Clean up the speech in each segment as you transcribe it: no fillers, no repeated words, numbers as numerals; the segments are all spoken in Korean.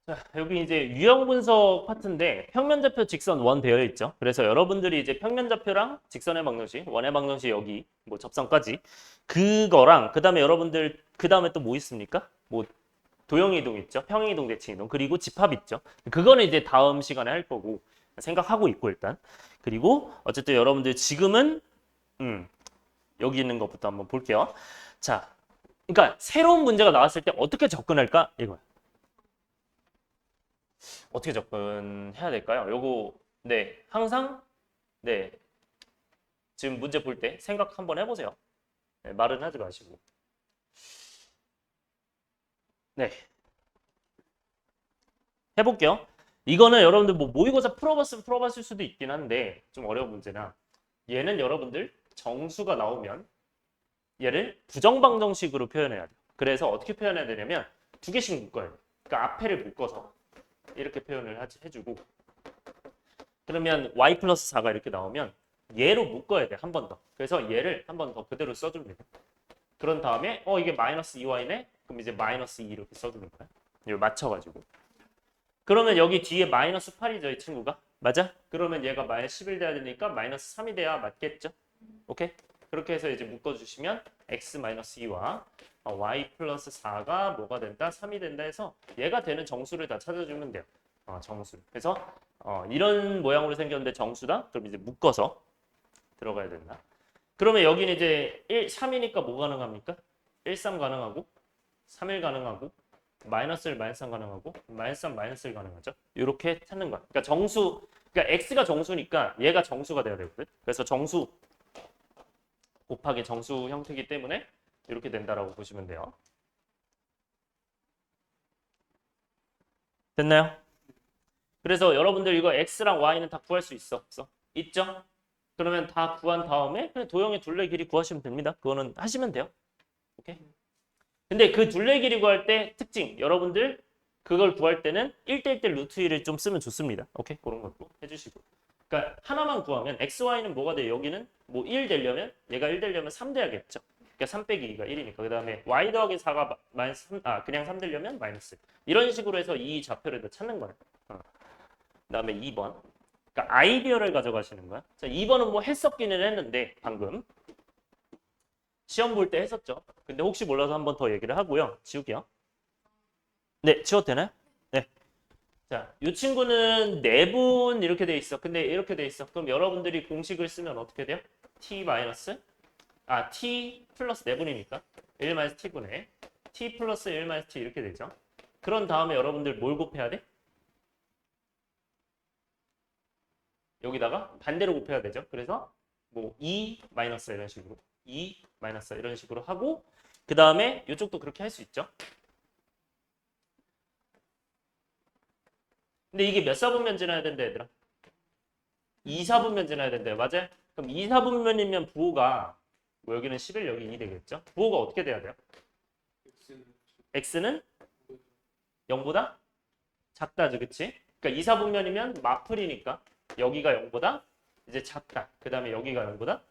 자, 여기 이제 유형 분석 파트인데 평면좌표 직선 원 되어 있죠. 그래서 여러분들이 이제 평면좌표랑 직선의 방정식, 원의 방정식 여기 뭐 접선까지 그거랑 그다음에 여러분들 그다음에 또 뭐 있습니까? 뭐 도형이동 있죠. 평행이동, 대칭이동. 그리고 집합 있죠. 그거는 이제 다음 시간에 할 거고 생각하고 있고 일단. 그리고 어쨌든 여러분들 지금은 여기 있는 것부터 한번 볼게요. 자, 그러니까 새로운 문제가 나왔을 때 어떻게 접근할까? 이거야. 어떻게 접근해야 될까요? 요거 네 항상 네 지금 문제 볼 때 생각 한번 해보세요. 네, 말은 하지 마시고 네 해볼게요. 이거는 여러분들 뭐 모의고사 풀어봤으면 풀어봤을 수도 있긴 한데 좀 어려운 문제나 얘는 여러분들 정수가 나오면 얘를 부정방정식으로 표현해야 돼요. 그래서 어떻게 표현해야 되냐면 두 개씩 묶어야 돼요. 그러니까 앞에를 묶어서 이렇게 표현을 해주고 그러면 y 플러스 4가 이렇게 나오면 얘로 묶어야 돼. 한 번 더. 그래서 얘를 한 번 더 그대로 써줍니다. 그런 다음에 이게 마이너스 2y네? 그럼 이제 마이너스 2 이렇게 써주는 거야. 이걸 맞춰가지고. 그러면 여기 뒤에 마이너스 8이죠, 이 친구가. 맞아? 그러면 얘가 마이너스 11 돼야 되니까 마이너스 3이 돼야 맞겠죠? 오케이? 그렇게 해서 이제 묶어주시면 x 마이너스 2와 y 플러스 4가 뭐가 된다? 3이 된다 해서 얘가 되는 정수를 다 찾아주면 돼요. 정수. 그래서 이런 모양으로 생겼는데 정수다? 그럼 이제 묶어서 들어가야 된다. 그러면 여기는 이제 3이니까 뭐 가능합니까? 1, 3 가능하고 3, 1 가능하고 마이너스 1, 마이너스 3 가능하고 마이너스 3, 마이너스 1 가능하죠. 이렇게 찾는 거야. 그러니까 정수, 그러니까 x가 정수니까 얘가 정수가 돼야 되거든. 그래서 정수 곱하기 정수 형태이기 때문에 이렇게 된다라고 보시면 돼요. 됐나요? 그래서 여러분들 이거 x랑 y는 다 구할 수 있어? 없어? 있죠? 그러면 다 구한 다음에 그냥 도형의 둘레 길이 구하시면 됩니다. 그거는 하시면 돼요. 오케이? 근데 그 둘레 길이 구할 때 특징 여러분들 그걸 구할 때는 1대1대 루트 1을 좀 쓰면 좋습니다. 오케이? 그런 것도 해주시고. 그러니까 하나만 구하면 x, y는 뭐가 돼요? 여기는 뭐 1 되려면 얘가 1 되려면 3 돼야겠죠. 그러니까 3 빼기 2가 1이니까. 그 다음에 y 더하기 4가 마이너스 3, 그냥 3 되려면 마이너스. 이런 식으로 해서 이 좌표를 더 찾는 거예요. 그다음에 2번. 그러니까 아이디어를 가져가시는 거야. 자, 2번은 뭐 했었기는 했는데 방금 시험 볼 때 했었죠. 근데 혹시 몰라서 한 번 더 얘기를 하고요. 지울게요. 네, 지워도 되나요? 네. 자, 이 친구는 내분 이렇게 돼 있어. 근데 이렇게 돼 있어. 그럼 여러분들이 공식을 쓰면 어떻게 돼요? t 마이너스 t 플러스 내분이니까 1 마이너스 t분의 t 플러스 1 마이너스 t 이렇게 되죠. 그런 다음에 여러분들 뭘 곱해야 돼? 여기다가 반대로 곱해야 되죠. 그래서 뭐 2 마이너스 이런 식으로 2 마이너스 이런 식으로 하고 그 다음에 이쪽도 그렇게 할 수 있죠. 근데 이게 몇 사분면 지나야 된다 얘들아? 2사분면 지나야 된대요. 맞아요? 그럼 2사분면이면 부호가 뭐 여기는 11 여기 2 되겠죠? 부호가 어떻게 돼야 돼요? x는 0보다 작다죠. 그치? 그러니까 2사분면이면 마플이니까 여기가 0보다 이제 작다. 그 다음에 여기가 0보다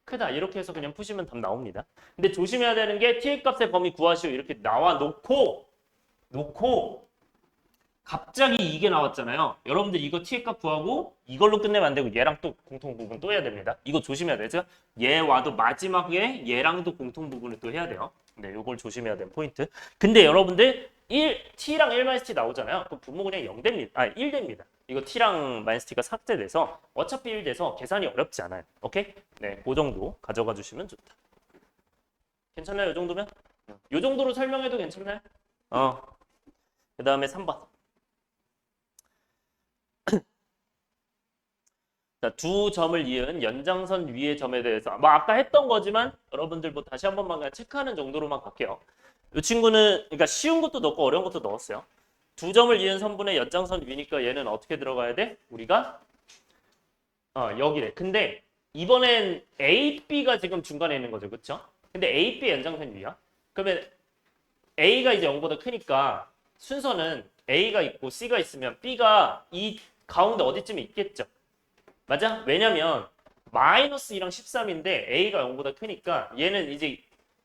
크다. 이렇게 해서 그냥 푸시면 답 나옵니다. 근데 조심해야 되는 게 t의 값의 범위 구하시오. 이렇게 나와 놓고 갑자기 이게 나왔잖아요. 여러분들 이거 t의 값 구하고 이걸로 끝내면 안 되고 얘랑 또 공통 부분 또 해야 됩니다. 이거 조심해야 되죠. 얘와도 마지막에 얘랑도 공통 부분을 또 해야 돼요. 네, 요걸 조심해야 되는 포인트. 근데 여러분들 t랑 1-t 나오잖아요. 그럼 분모 그냥 0 됩니다. 1 됩니다. 이거 t랑 -t가 삭제돼서 어차피 1 돼서 계산이 어렵지 않아요. 오케이? 네, 그 정도 가져가 주시면 좋다. 괜찮나요? 이 정도면? 이 정도로 설명해도 괜찮나요? 그 다음에 3번. 자, 두 점을 이은 연장선 위의 점에 대해서 뭐 아까 했던 거지만 여러분들 뭐 다시 한 번만 그냥 체크하는 정도로만 갈게요. 이 친구는 그러니까 쉬운 것도 넣고 어려운 것도 넣었어요. 두 점을 이은 선분의 연장선 위니까 얘는 어떻게 들어가야 돼? 우리가 여기래. 근데 이번엔 AB가 지금 중간에 있는 거죠. 그렇죠? 근데 AB 연장선 위야. 그러면 A가 이제 0보다 크니까 순서는 A가 있고 C가 있으면 B가 이 가운데 어디쯤에 있겠죠. 맞아? 왜냐면 마이너스 2랑 13인데 A가 0보다 크니까 얘는 이제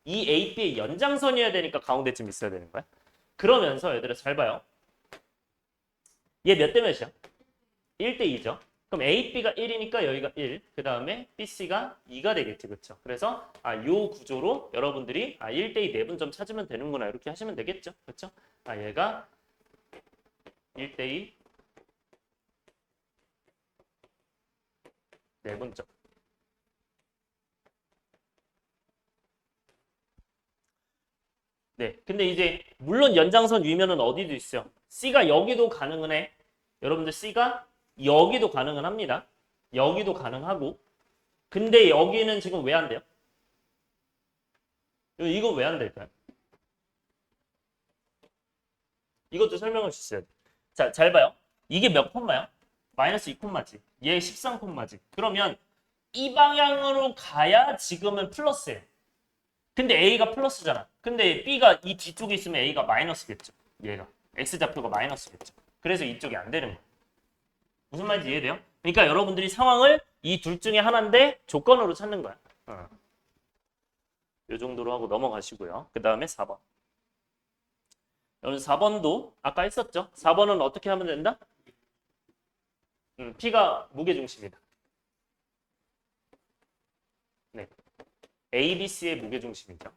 이 AB의 연장선이어야 되니까 가운데쯤 있어야 되는 거야. 그러면서 얘들아 잘 봐요. 얘 몇 대 몇이야? 1대 2죠. 그럼 A, B가 1이니까 여기가 1, 그 다음에 B, C가 2가 되겠지, 그렇죠? 그래서 요 구조로 여러분들이 1대 2 내분점 찾으면 되는구나 이렇게 하시면 되겠죠, 그렇죠? 얘가 1대 2 내분점. 네, 근데 이제 물론 연장선 위면은 어디도 있어요. C가 여기도 가능은 해. 여러분들 C가 여기도 가능은 합니다. 여기도 가능하고. 근데 여기는 지금 왜 안 돼요? 이거 왜 안 될까요? 이것도 설명할 수 있어야 돼. 자, 잘 봐요. 이게 몇 콤마야? 마이너스 2 콤마지. 얘 13 콤마지. 그러면 이 방향으로 가야 지금은 플러스예요. 근데 A가 플러스잖아. 근데 B가 이 뒤쪽에 있으면 A가 마이너스겠죠. 얘가. X좌표가 마이너스겠죠. 그래서 이쪽이 안 되는 거예요. 무슨 말인지 이해돼요? 그러니까 여러분들이 상황을 이 둘 중에 하나인데 조건으로 찾는 거야. 이 정도로 하고 넘어가시고요. 그 다음에 4번. 여러분 4번도 아까 했었죠? 4번은 어떻게 하면 된다? P가 무게중심이다. 네. ABC의 무게중심이죠.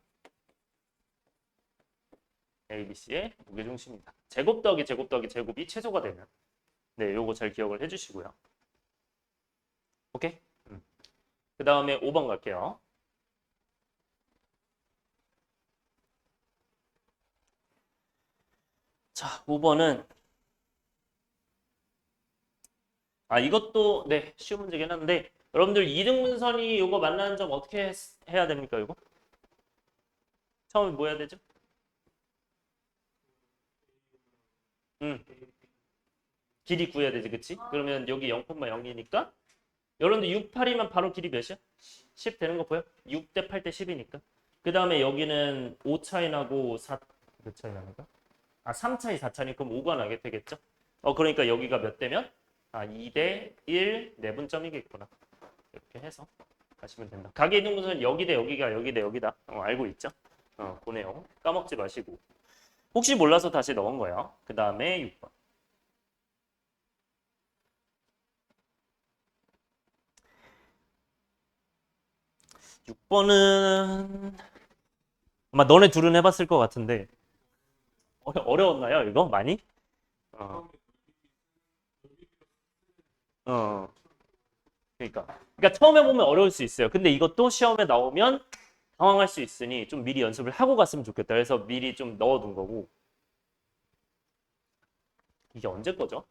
ABC의 무게중심이다. 제곱 더하기 제곱 더하기 제곱이 최소가 되면 네, 요거 잘 기억을 해주시고요. 오케이? 그 다음에 5번 갈게요. 자, 5번은 이것도 네, 쉬운 문제긴 한데 여러분들 이등분선이 요거 만나는 점 어떻게 해야 됩니까, 이거? 처음에 뭐 해야 되죠? 길이 구해야 되지, 그치? 그러면 여기 0,0이니까 여러분들 6, 8이면 바로 길이 몇이야? 10 되는 거 보여? 6대 8대 10이니까. 그 다음에 여기는 5 차이 나고 4, 몇 차이 나는가? 3 차이 4 차니 그럼 5가 나게 되겠죠? 그러니까 여기가 몇 대면? 2대 1 내분점이겠구나. 이렇게 해서 가시면 된다. 가계 이등분선 여기 대 여기가 여기 대 여기다. 알고 있죠? 보내요. 까먹지 마시고. 혹시 몰라서 다시 넣은 거예요. 그 다음에 6번. 6번은 아마 너네 둘은 해봤을 것 같은데 어려웠나요? 이거 많이? 어. 어. 그러니까 처음에 보면 어려울 수 있어요. 근데 이것도 시험에 나오면 당황할 수 있으니 좀 미리 연습을 하고 갔으면 좋겠다. 그래서 미리 좀 넣어둔 거고. 이게 언제 거죠?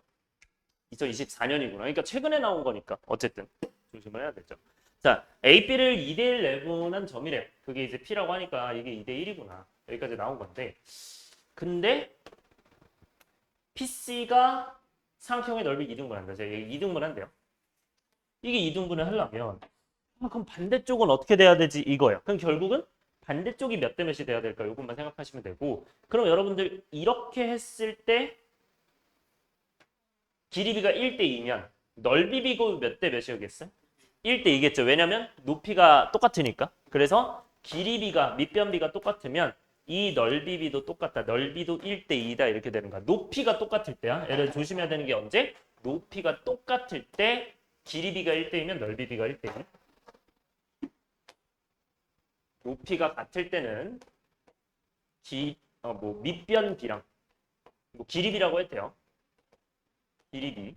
2024년이구나. 그러니까 최근에 나온 거니까 어쨌든 조심을 해야 되죠. 자, A, B를 2대1 내분한 점이래요. 그게 이제 P라고 하니까 이게 2대1이구나. 여기까지 나온 건데. 근데 PC가 삼각형의 넓이 2등분한다. 제가 2등분한대요. 이게 2등분을 하려면 그럼 반대쪽은 어떻게 돼야 되지? 이거예요. 그럼 결국은 반대쪽이 몇 대 몇이 돼야 될까? 이것만 생각하시면 되고 그럼 여러분들 이렇게 했을 때 길이비가 1대 2면 넓이비고 몇 대 몇이겠어요? 1대 2겠죠. 왜냐면 높이가 똑같으니까. 그래서 길이비가 밑변비가 똑같으면 이 넓이비도 똑같다. 넓이도 1대 2다 이렇게 되는 거야. 높이가 똑같을 때야. 얘를 조심해야 되는 게 언제? 높이가 똑같을 때 길이비가 1대 2면 넓이비가 1대 2. 높이가 같을 때는 밑변비랑 길이비라고 해도 돼요. 길이비랑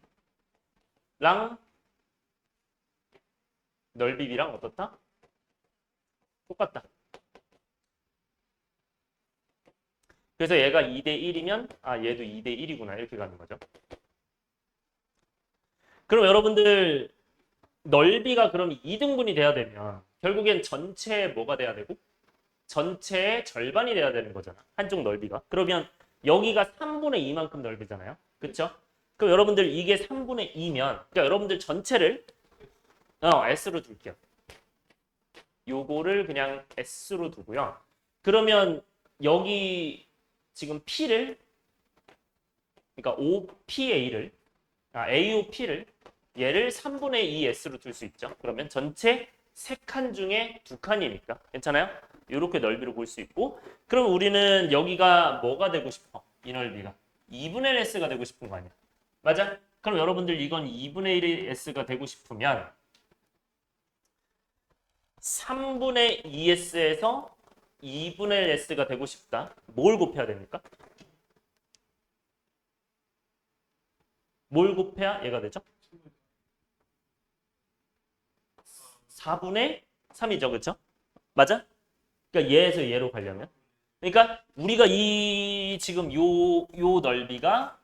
넓이비랑 어떻다? 똑같다. 그래서 얘가 2대 1이면 얘도 2대 1이구나 이렇게 가는 거죠. 그럼 여러분들 넓이가 그럼 2등분이 돼야 되면 결국엔 전체 뭐가 돼야 되고 전체의 절반이 돼야 되는 거잖아. 한쪽 넓이가. 그러면 여기가 3분의 2만큼 넓이잖아요. 그렇죠? 그럼 여러분들 이게 3분의 2면 그러니까 여러분들 전체를 S로 둘게요. 요거를 그냥 S로 두고요. 그러면 여기 지금 P를 그러니까 OPA를 AOP를 얘를 3분의 2 S로 둘 수 있죠. 그러면 전체 3칸 중에 2칸이니까 괜찮아요? 이렇게 넓이로 볼 수 있고 그럼 우리는 여기가 뭐가 되고 싶어? 이 넓이가 2분의 S가 되고 싶은 거 아니야? 맞아? 그럼 여러분들 이건 2분의 1의 s가 되고 싶으면 3분의 2s에서 2분의 1 s가 되고 싶다. 뭘 곱해야 됩니까? 뭘 곱해야 얘가 되죠? 4분의 3이죠. 그렇죠? 맞아? 그러니까 얘에서 얘로 가려면 그러니까 우리가 이 지금 요 넓이가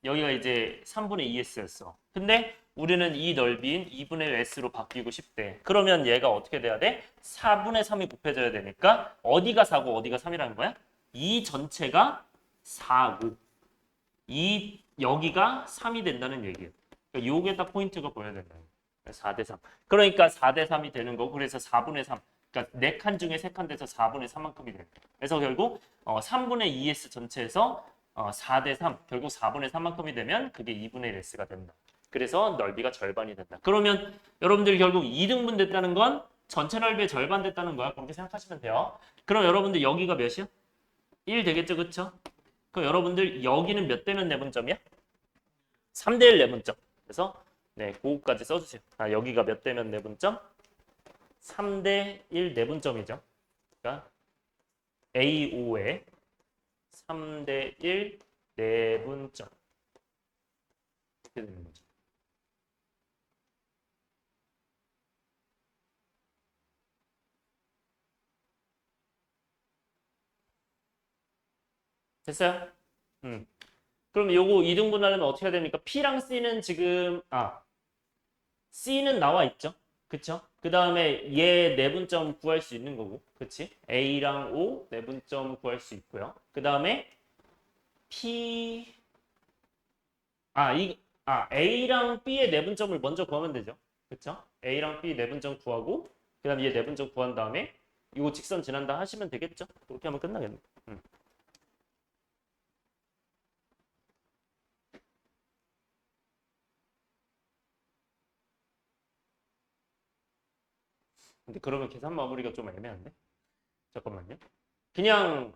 여기가 이제 3분의 2s였어. 근데 우리는 이 넓이인 2분의 1s로 바뀌고 싶대. 그러면 얘가 어떻게 돼야 돼? 4분의 3이 곱해져야 되니까 어디가 4고 어디가 3이라는 거야? 이 전체가 4고 이 여기가 3이 된다는 얘기예요. 그러니까 요게 딱 포인트가 보여야 된다. 4대 3. 그러니까 4대 3이 되는 거고 그래서 4분의 3. 그러니까 4칸 중에 3칸 돼서 4분의 3만큼이 되는 거예요. 그래서 결국 3분의 2s 전체에서 4대 3, 결국 4분의 3만큼이 되면 그게 2분의 1 s가 된다. 그래서 넓이가 절반이 된다. 그러면 여러분들이 결국 2등분 됐다는 건 전체 넓이의 절반 됐다는 거야. 그렇게 생각하시면 돼요. 그럼 여러분들 여기가 몇이야? 1 되겠죠, 그렇죠? 그럼 여러분들 여기는 몇 대면 내분점이야? 3대 1 내분점. 그래서 네, 그거까지 써주세요. 여기가 몇 대면 내분점? 3대 1 내분점이죠. 그러니까 A5에 3대 1 내분점. 이렇게 되는 거죠. 됐어요? 그럼 요거 이등분하려면 어떻게 해야 됩니까? P랑 C는 지금 C는 나와 있죠. 그쵸? 그 다음에 얘 내분점 구할 수 있는 거고. 그치? A랑 O 내분점 구할 수 있고요. 그 다음에 P A랑 B의 내분점을 먼저 구하면 되죠. 그쵸? A랑 B 내분점 구하고 그 다음에 얘 내분점 구한 다음에 이거 직선 지난다 하시면 되겠죠? 그렇게 하면 끝나겠네. 근데 그러면 계산 마무리가 좀 애매한데? 잠깐만요. 그냥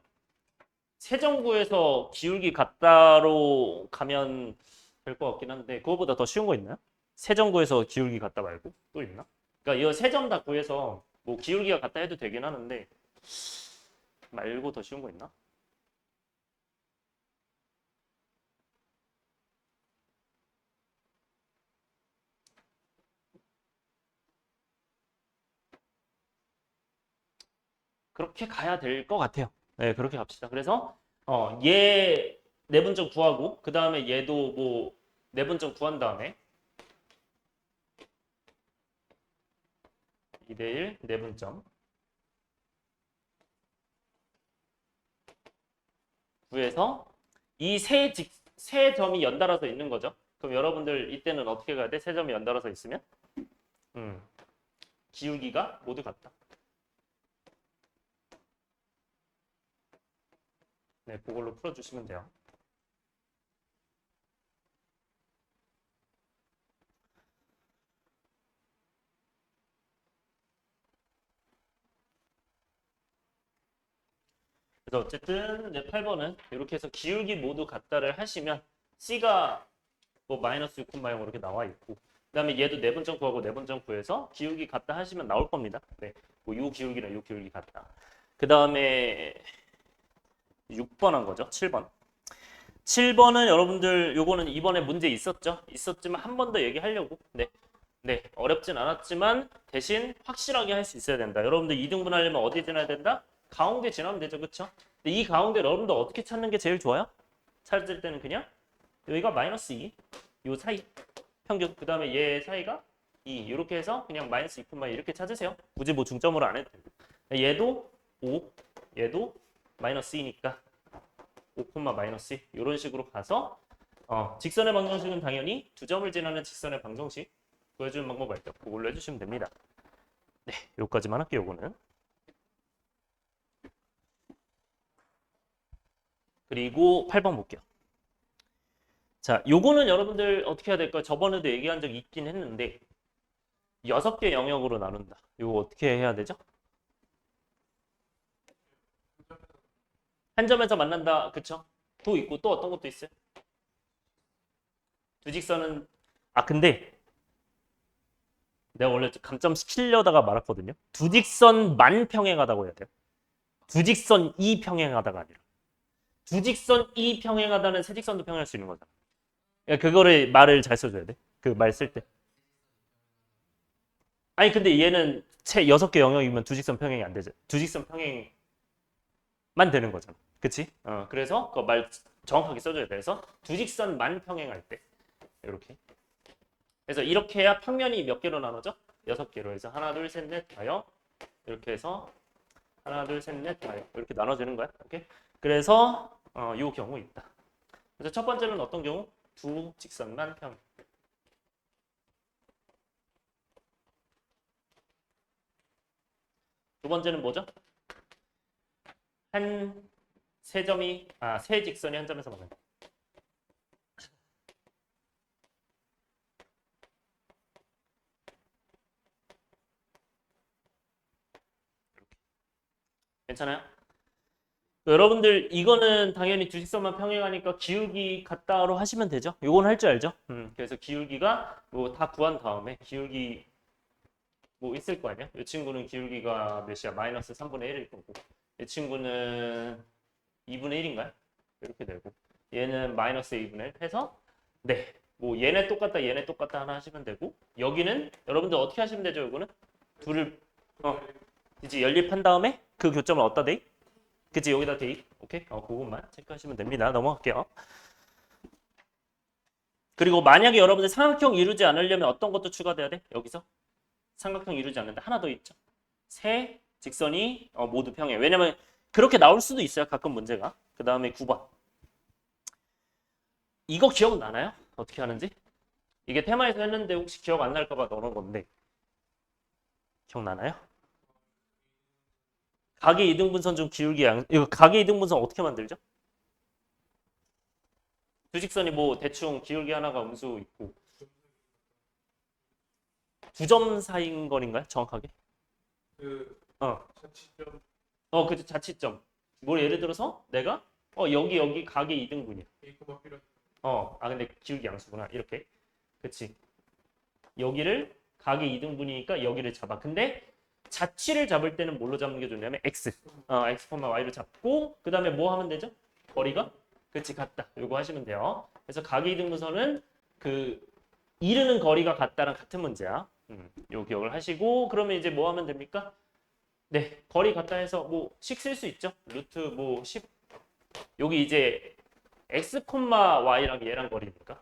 세정구에서 기울기 같다로 가면 될 것 같긴 한데 그거보다 더 쉬운 거 있나요? 세정구에서 기울기 같다 말고 또 있나? 그러니까 이 세 점 다 구해서 뭐 기울기가 같다 해도 되긴 하는데 말고 더 쉬운 거 있나? 그렇게 가야 될 것 같아요. 네, 그렇게 갑시다. 그래서 얘 내분점 구하고 그 다음에 얘도 뭐 내분점 구한 다음에 2대1 내분점 구해서 이 세 점이 연달아서 있는 거죠. 그럼 여러분들 이때는 어떻게 가야 돼? 세 점이 연달아서 있으면 음, 기울기가 모두 같다. 네, 그걸로 풀어주시면 돼요. 그래서 어쨌든 네, 8번은 이렇게 해서 기울기 모두 같다를 하시면 C가 뭐 마이너스 6,0 이렇게 나와 있고 그다음에 얘도 내분점 구하고 내분점 구해서 기울기 같다 하시면 나올 겁니다. 네, 뭐요 기울기랑 요 기울기 같다. 그 다음에 6번 한 거죠. 7번. 7번은 여러분들 요거는 이번에 문제 있었죠? 있었지만 한 번 더 얘기하려고. 네. 네, 어렵진 않았지만 대신 확실하게 할 수 있어야 된다. 여러분들 2등분 하려면 어디 지나야 된다? 가운데 지나면 되죠. 그쵸? 근데 이 가운데 여러분들 어떻게 찾는 게 제일 좋아요? 찾을 때는 그냥 여기가 마이너스 2, 요 사이 평균, 그 다음에 얘 사이가 2 이렇게 해서 그냥 마이너스 2,, 이렇게 찾으세요. 굳이 뭐 중점으로 안 해도 되고 얘도 5, 얘도 마이너스 2니까 5, 마이너스 2 이런 식으로 가서 직선의 방정식은 당연히 두 점을 지나는 직선의 방정식 보여주는 방법 알죠? 그걸로 해주시면 됩니다. 네, 여기까지만 할게요. 요거는. 그리고 8번 볼게요. 자, 요거는 여러분들 어떻게 해야 될까요? 저번에도 얘기한 적 있긴 했는데 6개 영역으로 나눈다. 요거 어떻게 해야 되죠? 한 점에서 만난다. 그쵸? 또 있고 또 어떤 것도 있어요? 두 직선은 근데 내가 원래 감점시키려다가 말았거든요. 두 직선만 평행하다고 해야 돼요. 두 직선 이 평행하다가 아니라. 두 직선 이 평행하다는 세 직선도 평행할 수 있는 거잖아. 그러니까 그거를 말을 잘 써줘야 돼. 그 말 쓸 때. 아니 근데 얘는 채 6개 영역이면 두 직선 평행이 안 되죠. 두 직선 평행만 되는 거잖아. 그치? 그래서 그 말 정확하게 써줘야 돼. 그래서 두 직선만 평행할 때 이렇게. 그래서 이렇게 해야 평면이 몇 개로 나눠져? 6개로 해서 하나, 둘, 셋, 넷, 다여 이렇게 해서 하나, 둘, 셋, 넷, 다여 이렇게 나눠지는 거야. 오케이? 그래서 이 경우 있다. 그래서 첫 번째는 어떤 경우? 두 직선만 평행. 두 번째는 뭐죠? 세 직선이 한 점에서 만난다. 괜찮아요? 여러분들 이거는 당연히 두 직선만 평행하니까 기울기 같다로 하시면 되죠. 이건 할 줄 알죠? 그래서 기울기가 뭐 다 구한 다음에 기울기 뭐 있을 거 아니야? 이 친구는 기울기가 몇이야? 마이너스 3분의 1일 거고 이 친구는 2분의 1인가요? 이렇게 되고 얘는 마이너스 2분의 1 해서 네, 뭐 얘네 똑같다 얘네 똑같다 하나 하시면 되고 여기는 여러분들 어떻게 하시면 되죠? 이거는 둘을 이제 연립한 다음에 그 교점을 어디다 대입? 그치 여기다 대입. 오케이? 그것만 체크하시면 됩니다. 넘어갈게요. 그리고 만약에 여러분들 삼각형 이루지 않으려면 어떤 것도 추가돼야 돼? 여기서 삼각형 이루지 않는다. 하나 더 있죠. 세 직선이 모두 평행. 왜냐면 그렇게 나올 수도 있어요. 가끔 문제가. 그 다음에 9번. 이거 기억나나요? 어떻게 하는지? 이게 테마에서 했는데 혹시 기억 안 날까 봐 넣어놓은 건데 기억나나요? 각의 이등분선 중 기울기 이거 각의 이등분선 어떻게 만들죠? 두 직선이 뭐 대충 기울기 하나가 음수 있고 두 점 사이인 거인가요? 정확하게? 자치점. 그치 자치점. 뭘 예를 들어서 내가 여기 각의 이등분이야. 근데 기울기 양수구나. 이렇게. 그치. 여기를 각의 이등분이니까 여기를 잡아. 근데 자취를 잡을 때는 뭘로 잡는 게 좋냐면 x. x, y로 잡고 그 다음에 뭐 하면 되죠? 거리가? 그치 같다. 요거 하시면 돼요. 그래서 각의 이등분선은 그 이르는 거리가 같다랑 같은 문제야. 요 기억을 하시고 그러면 이제 뭐 하면 됩니까? 네, 거리 같다 해서 뭐식 쓸 수 있죠. 루트 뭐 10. 여기 이제 x, y랑 얘랑 거리니까.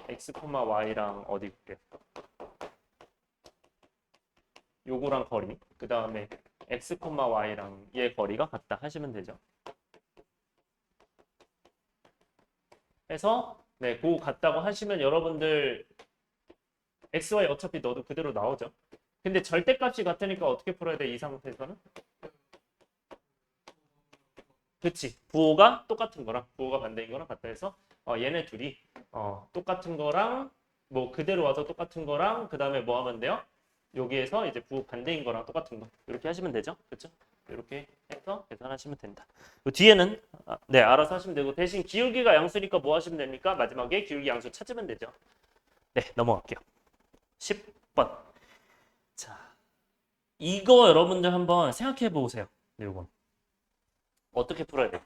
x, y랑 어디 볼게요. 요거랑 거리. 그 다음에 x, y랑 얘 거리가 같다 하시면 되죠. 해서 네, 그거 같다고 하시면 여러분들 x, y 어차피 넣어도 그대로 나오죠. 근데 절대값이 같으니까 어떻게 풀어야 돼? 이 상태에서는? 그치. 부호가 똑같은 거랑 부호가 반대인 거랑 같다 해서 얘네 둘이 똑같은 거랑 뭐 그대로 와서 똑같은 거랑 그 다음에 뭐 하면 돼요? 여기에서 이제 부호 반대인 거랑 똑같은 거 이렇게 하시면 되죠. 그렇죠? 이렇게 해서 계산하시면 된다. 그 뒤에는 네 알아서 하시면 되고 대신 기울기가 양수니까 뭐 하시면 됩니까? 마지막에 기울기 양수 찾으면 되죠. 네 넘어갈게요. 10번. 자 이거 여러분들 한번 생각해 보세요. 네, 요건 어떻게 풀어야 돼?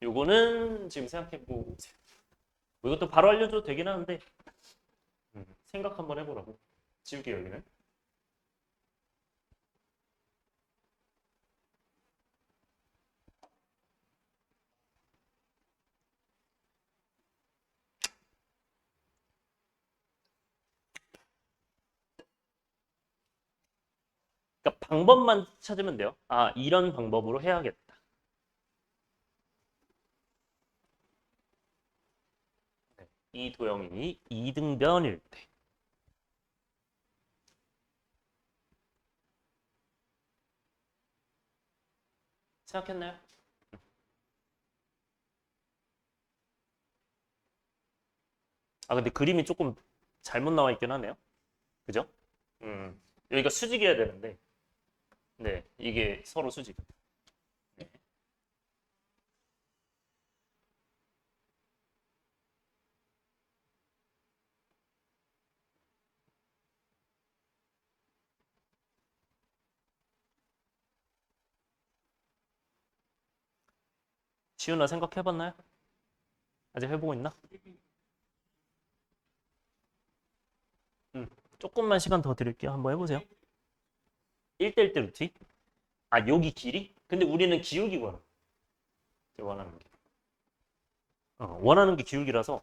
요거는 지금 생각해 보세요. 뭐 이것도 바로 알려줘도 되긴 하는데 생각 한번 해보라고. 지울게요 여기는. 그러니까 방법만 찾으면 돼요. 이런 방법으로 해야겠다. 네. 이 도형이 이등변일 때. 생각했나요? 근데 그림이 조금 잘못 나와 있긴 하네요. 그죠? 여기가 수직이어야 되는데 네 이게 서로 수직. 네. 지훈아 생각해봤나요? 아직 해보고 있나? 조금만 시간 더 드릴게요. 한번 해보세요. 1대1대 루트? 아, 여기 길이? 근데 우리는 기울기 원하는 게. 원하는 게 기울기라서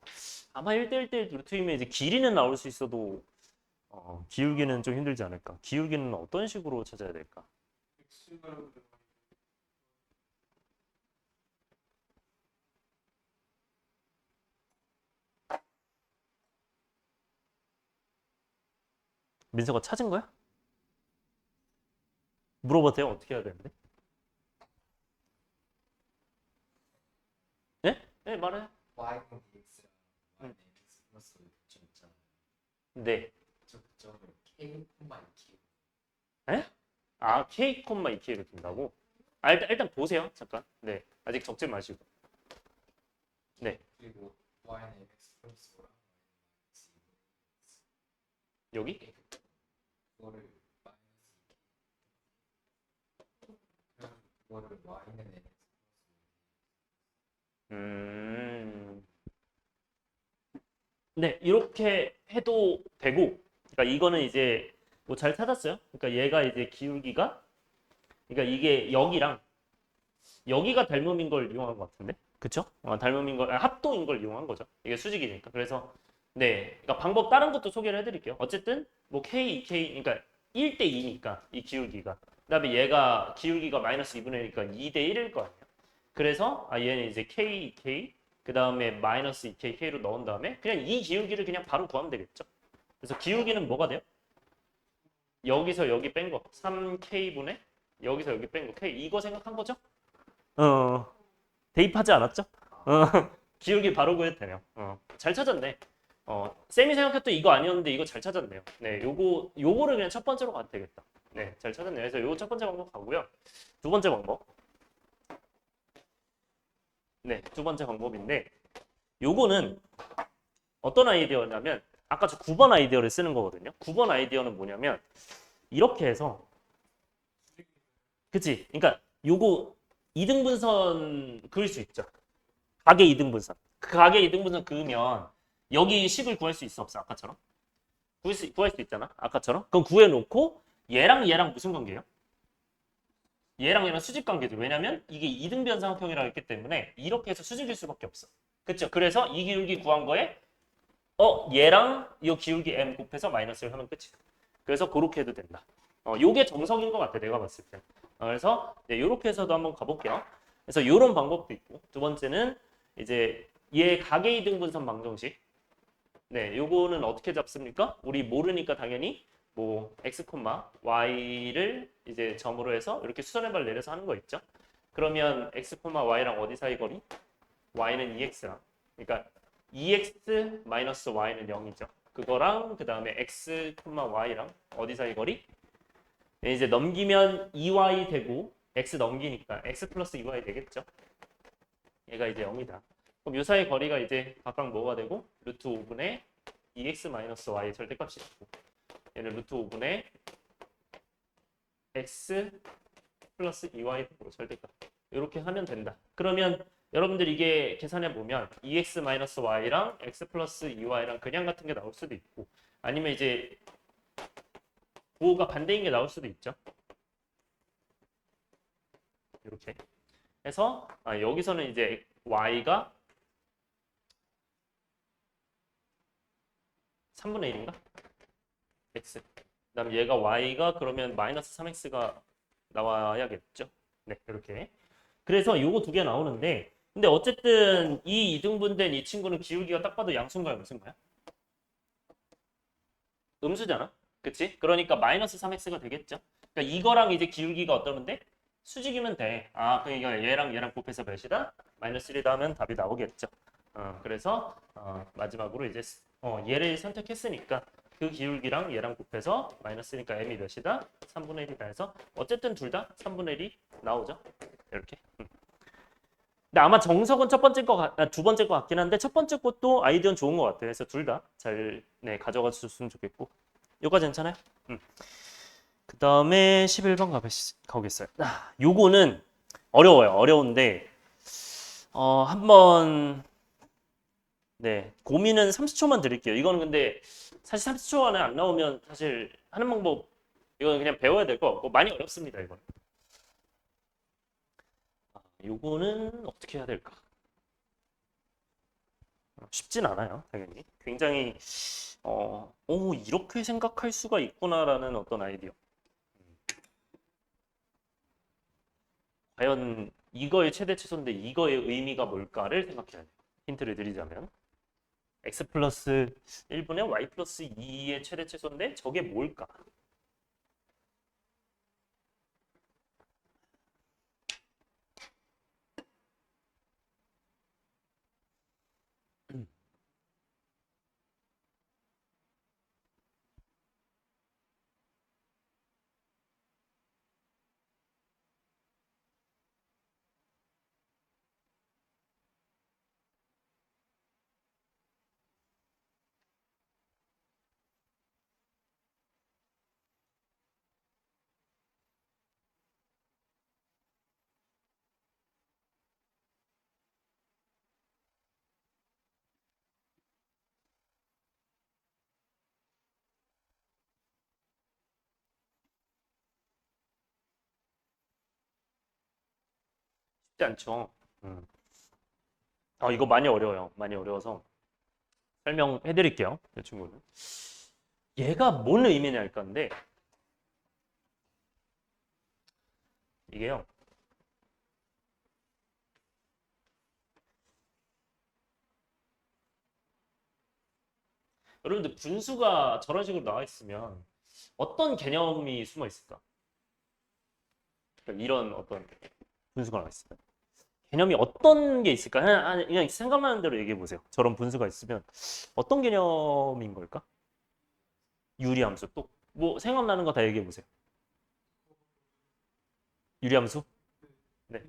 아마 1대1대 루트이면 이제 길이는 나올 수 있어도 기울기는 좀 힘들지 않을까? 기울기는 어떤 식으로 찾아야 될까? 민서가 찾은 거야? 물어봐도 돼요? 어떻게 해야 되는데? 네? 네, 말해. y는 dx랑 응. y는 x 플러스 점 있잖아요. 네. 저 점을 k, 2k. 에? 아, K, 2K로 둔다고? 아, 일단 보세요. 잠깐. 네. 아직 적지 마시고. 네. 그리고 y는 x 플러스 5랑 y는 여기? 그거를 마이너스 2k. 그거를 y는 x 플러스 네, 이렇게 해도 되고, 그러니까 이거는 이제 뭐 잘 찾았어요. 그러니까 얘가 이제 기울기가, 그러니까 이게 여기랑 여기가 닮음인 걸 이용한 것 같은데, 그쵸? 닮음인 걸, 합동인 걸 이용한 거죠. 이게 수직이니까. 그래서 네, 그러니까 방법 다른 것도 소개를 해드릴게요. 어쨌든 뭐 K, 2K, 그러니까 1대 2니까 이 기울기가. 그다음에 얘가 기울기가 마이너스 2분의 1이니까 2대 1일 거 아니에요. 그래서 얘는 이제 K, 2K, 그 다음에 마이너스 2K, K로 넣은 다음에 그냥 이 기울기를 그냥 바로 구하면 되겠죠. 그래서 기울기는 뭐가 돼요? 여기서 여기 뺀 거. 3K분의 여기서 여기 뺀 거. K 이거 생각한 거죠? 대입하지 않았죠? 기울기 바로 구해도 되네요. 잘 찾았네. 쌤이 생각했던 이거 아니었는데 이거 잘 찾았네요. 네, 요거를 그냥 첫 번째로 가도 되겠다. 네, 잘 찾았네요. 그래서 요거 첫 번째 방법 가고요. 두 번째 방법. 네, 두 번째 방법인데 요거는 어떤 아이디어냐면 아까 저 9번 아이디어를 쓰는 거거든요. 9번 아이디어는 뭐냐면 이렇게 해서 그치? 그러니까 요거 이등분선 그을 수 있죠. 가계 이등분선. 그 가계 이등분선 그으면 여기 식을 구할 수 있어 없어? 아까처럼? 구할 수 있잖아. 아까처럼. 그럼 구해놓고 얘랑 무슨 관계예요? 얘랑 수직 관계죠. 왜냐면 이게 이등변상형이라고 했기 때문에 이렇게 해서 수직일 수밖에 없어. 그쵸? 그래서 이 기울기 구한 거에 얘랑 이 기울기 m 곱해서 마이너스를 하면 끝이다. 그래서 그렇게 해도 된다. 요게 정석인 것 같아. 내가 봤을 때. 그래서 네, 요렇게 해서도 한번 가볼게요. 그래서 요런 방법도 있고 두 번째는 이제 얘 가계 이등분선 방정식. 네, 요거는 어떻게 잡습니까? 우리 모르니까 당연히 뭐 x, y를 이제 점으로 해서 이렇게 수선의 발 내려서 하는 거 있죠. 그러면 x, y랑 어디 사이 거리? y는 2x랑. 그러니까 2x 마이너스 y는 0이죠. 그거랑 그 다음에 x, y랑 어디 사이 거리? 네, 이제 넘기면 2y 되고 x 넘기니까 x 플러스 2y 되겠죠. 얘가 이제 0이다. 그럼 요 사이 거리가 이제 각각 뭐가 되고? 루트 5분의 2x 마이너스 y의 절대값이 되고 얘는 루트 5분의 x 플러스 2y 되고 절대값. 이렇게 하면 된다. 그러면 여러분들 이게 계산해 보면 2x 마이너스 y랑 x 플러스 2y랑 그냥 같은 게 나올 수도 있고 아니면 이제 부호가 반대인 게 나올 수도 있죠. 이렇게 해서 여기서는 이제 y가 3분의 1인가? x. 그다음 얘가 y가 그러면 마이너스 3x가 나와야겠죠. 네, 이렇게. 그래서 요거 두 개 나오는데 근데 어쨌든 이 이등분된 이 친구는 기울기가 딱 봐도 양수인가요? 음수인가요? 음수잖아. 그치? 그러니까 마이너스 3x가 되겠죠. 그러니까 이거랑 이제 기울기가 어떠는데? 수직이면 돼. 그러니까 얘랑 곱해서 몇이다? 마이너스 1이다 하면 답이 나오겠죠. 그래서 마지막으로 이제 얘를 선택했으니까 그 기울기랑 얘랑 곱해서 마이너스니까 m이 몇이다? 3분의 1이다 해서 어쨌든 둘 다 3분의 1이 나오죠. 이렇게. 근데 아마 정석은 두 번째 거 같긴 한데 첫 번째 것도 아이디어는 좋은 것 같아요. 그래서 둘 다 잘 가져가 주셨으면 좋겠고. 요까지 괜찮아요? 그 다음에 11번 가보겠어요. 요거는 어려워요. 어려운데 한번 네, 고민은 30초만 드릴게요. 이거는 근데 사실 30초 안에 안 나오면 사실 하는 방법 이건 그냥 배워야 될 것 같고 많이 어렵습니다, 이건. 요거는 어떻게 해야 될까? 쉽진 않아요, 당연히. 굉장히 오, 이렇게 생각할 수가 있구나라는 어떤 아이디어. 과연 이거의 최대 최소인데 이거의 의미가 뭘까를 생각해야 돼요. 힌트를 드리자면 x 플러스 1분의 y 플러스 2의 최대 최소인데 저게 뭘까? 쉽지 않죠. 음. 이거 많이 어려워요. 많이 어려워서 설명해 드릴게요. 이 친구는. 얘가 뭔 의미냐 할 건데 이게요. 여러분들 분수가 저런 식으로 나와 있으면 어떤 개념이 숨어 있을까? 그러니까 이런 어떤 분수가 나와 있으면 개념이 어떤 게 있을까? 그냥 생각나는 대로 얘기해 보세요. 저런 분수가 있으면 어떤 개념인 걸까? 유리함수 또 뭐 생각나는 거 다 얘기해 보세요. 유리함수? 네.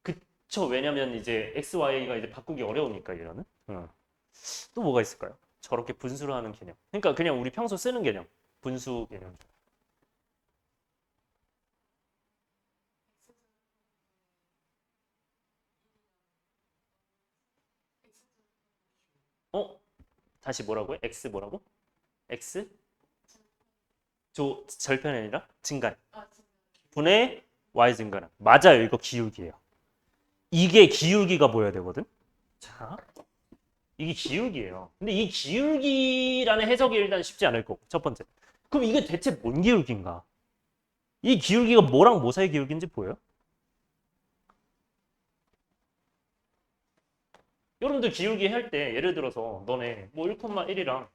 그쵸. 왜냐면 이제 x, y가 이제 바꾸기 어려우니까 이러는. 또 뭐가 있을까요? 저렇게 분수로 하는 개념. 그러니까 그냥 우리 평소 쓰는 개념. 분수 개념. 어? 다시 뭐라고요? x 뭐라고? x? 절편이 아니라 증가량. 분의 y 증가량. 맞아요. 이거 기울기예요. 이게 기울기가 보여야 되거든. 자, 이게 기울기예요. 근데 이 기울기라는 해석이 일단 쉽지 않을 거고 첫 번째. 그럼 이게 대체 뭔 기울기인가? 이 기울기가 뭐랑 뭐 사이 기울기인지 보여요? 여러분들 기울기 할 때 예를 들어서 너네 뭐 1,1이랑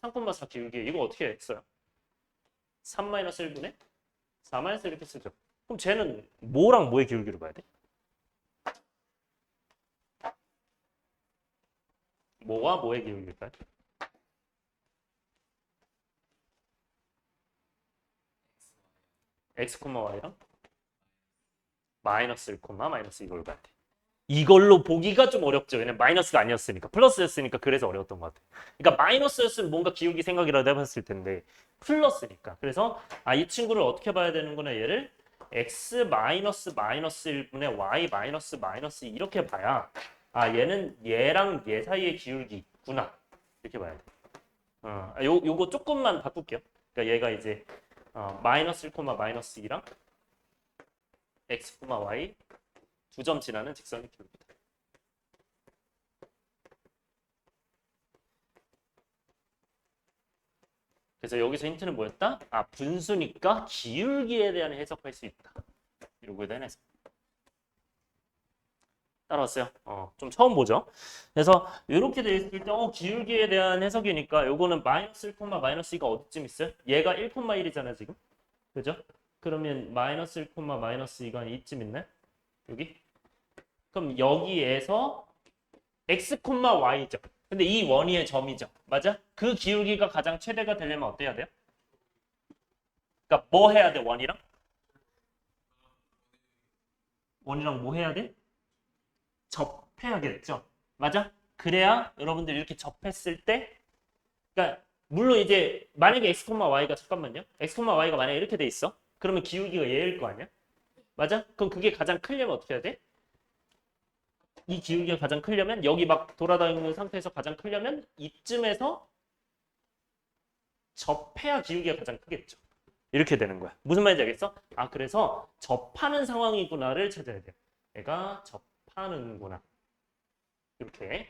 3,4 기울기 이거 어떻게 했어요? 3-1분의 4-1 이렇게 쓰죠. 그럼 쟤는 뭐랑 뭐의 기울기로 봐야 돼? 뭐와 뭐의 기울기일까요? x, y랑 마이너스 1, 마이너스 이걸 봐야 돼. 이걸로 보기가 좀 어렵죠. 왜냐면 마이너스가 아니었으니까. 플러스였으니까 그래서 어려웠던 것 같아요. 그러니까 마이너스였으면 뭔가 기울기 생각이라도 해봤을 텐데 플러스니까. 그래서 이 친구를 어떻게 봐야 되는구나. 얘를 x 마이너스 마이너스 1분의 y 마이너스 마이너스 이렇게 봐야 얘는 얘랑 얘 사이의 기울기 있구나. 이렇게 봐야 돼. 요거 조금만 바꿀게요. 그러니까 얘가 이제 마이너스 1, 마이너스 2랑 x, y 두 점 지나는 직선의 기울기다. 그래서 여기서 힌트는 뭐였다? 분수니까 기울기에 대한 해석할 수 있다. 이거에 대한 해석. 따라왔어요? 좀 처음 보죠? 그래서 이렇게 돼 있을 때 기울기에 대한 해석이니까 요거는 마이너스 1, 마이너스 2가 어디쯤 있어요? 얘가 1, 1이잖아 지금. 그죠? 그러면 마이너스 1, 마이너스 2가 이쯤 있네? 여기? 그럼 여기에서 x, y죠. 근데 이 원위의 점이죠. 맞아? 그 기울기가 가장 최대가 되려면 어때야 돼요? 그러니까 뭐 해야 돼, 원이랑? 원이랑 뭐 해야 돼? 접해야겠죠. 맞아? 그래야 여러분들 이렇게 접했을 때 그러니까 물론 이제 만약에 x, y가 잠깐만요. x, y가 만약에 이렇게 돼 있어. 그러면 기울기가 얘일 거 아니야? 맞아? 그럼 그게 가장 크려면 어떻게 해야 돼? 이 기울기가 가장 크려면 여기 막 돌아다니는 상태에서 가장 크려면 이쯤에서 접해야 기울기가 가장 크겠죠. 이렇게 되는 거야. 무슨 말인지 알겠어? 아, 그래서 접하는 상황이구나를 찾아야 돼. 얘가 접하는구나. 이렇게.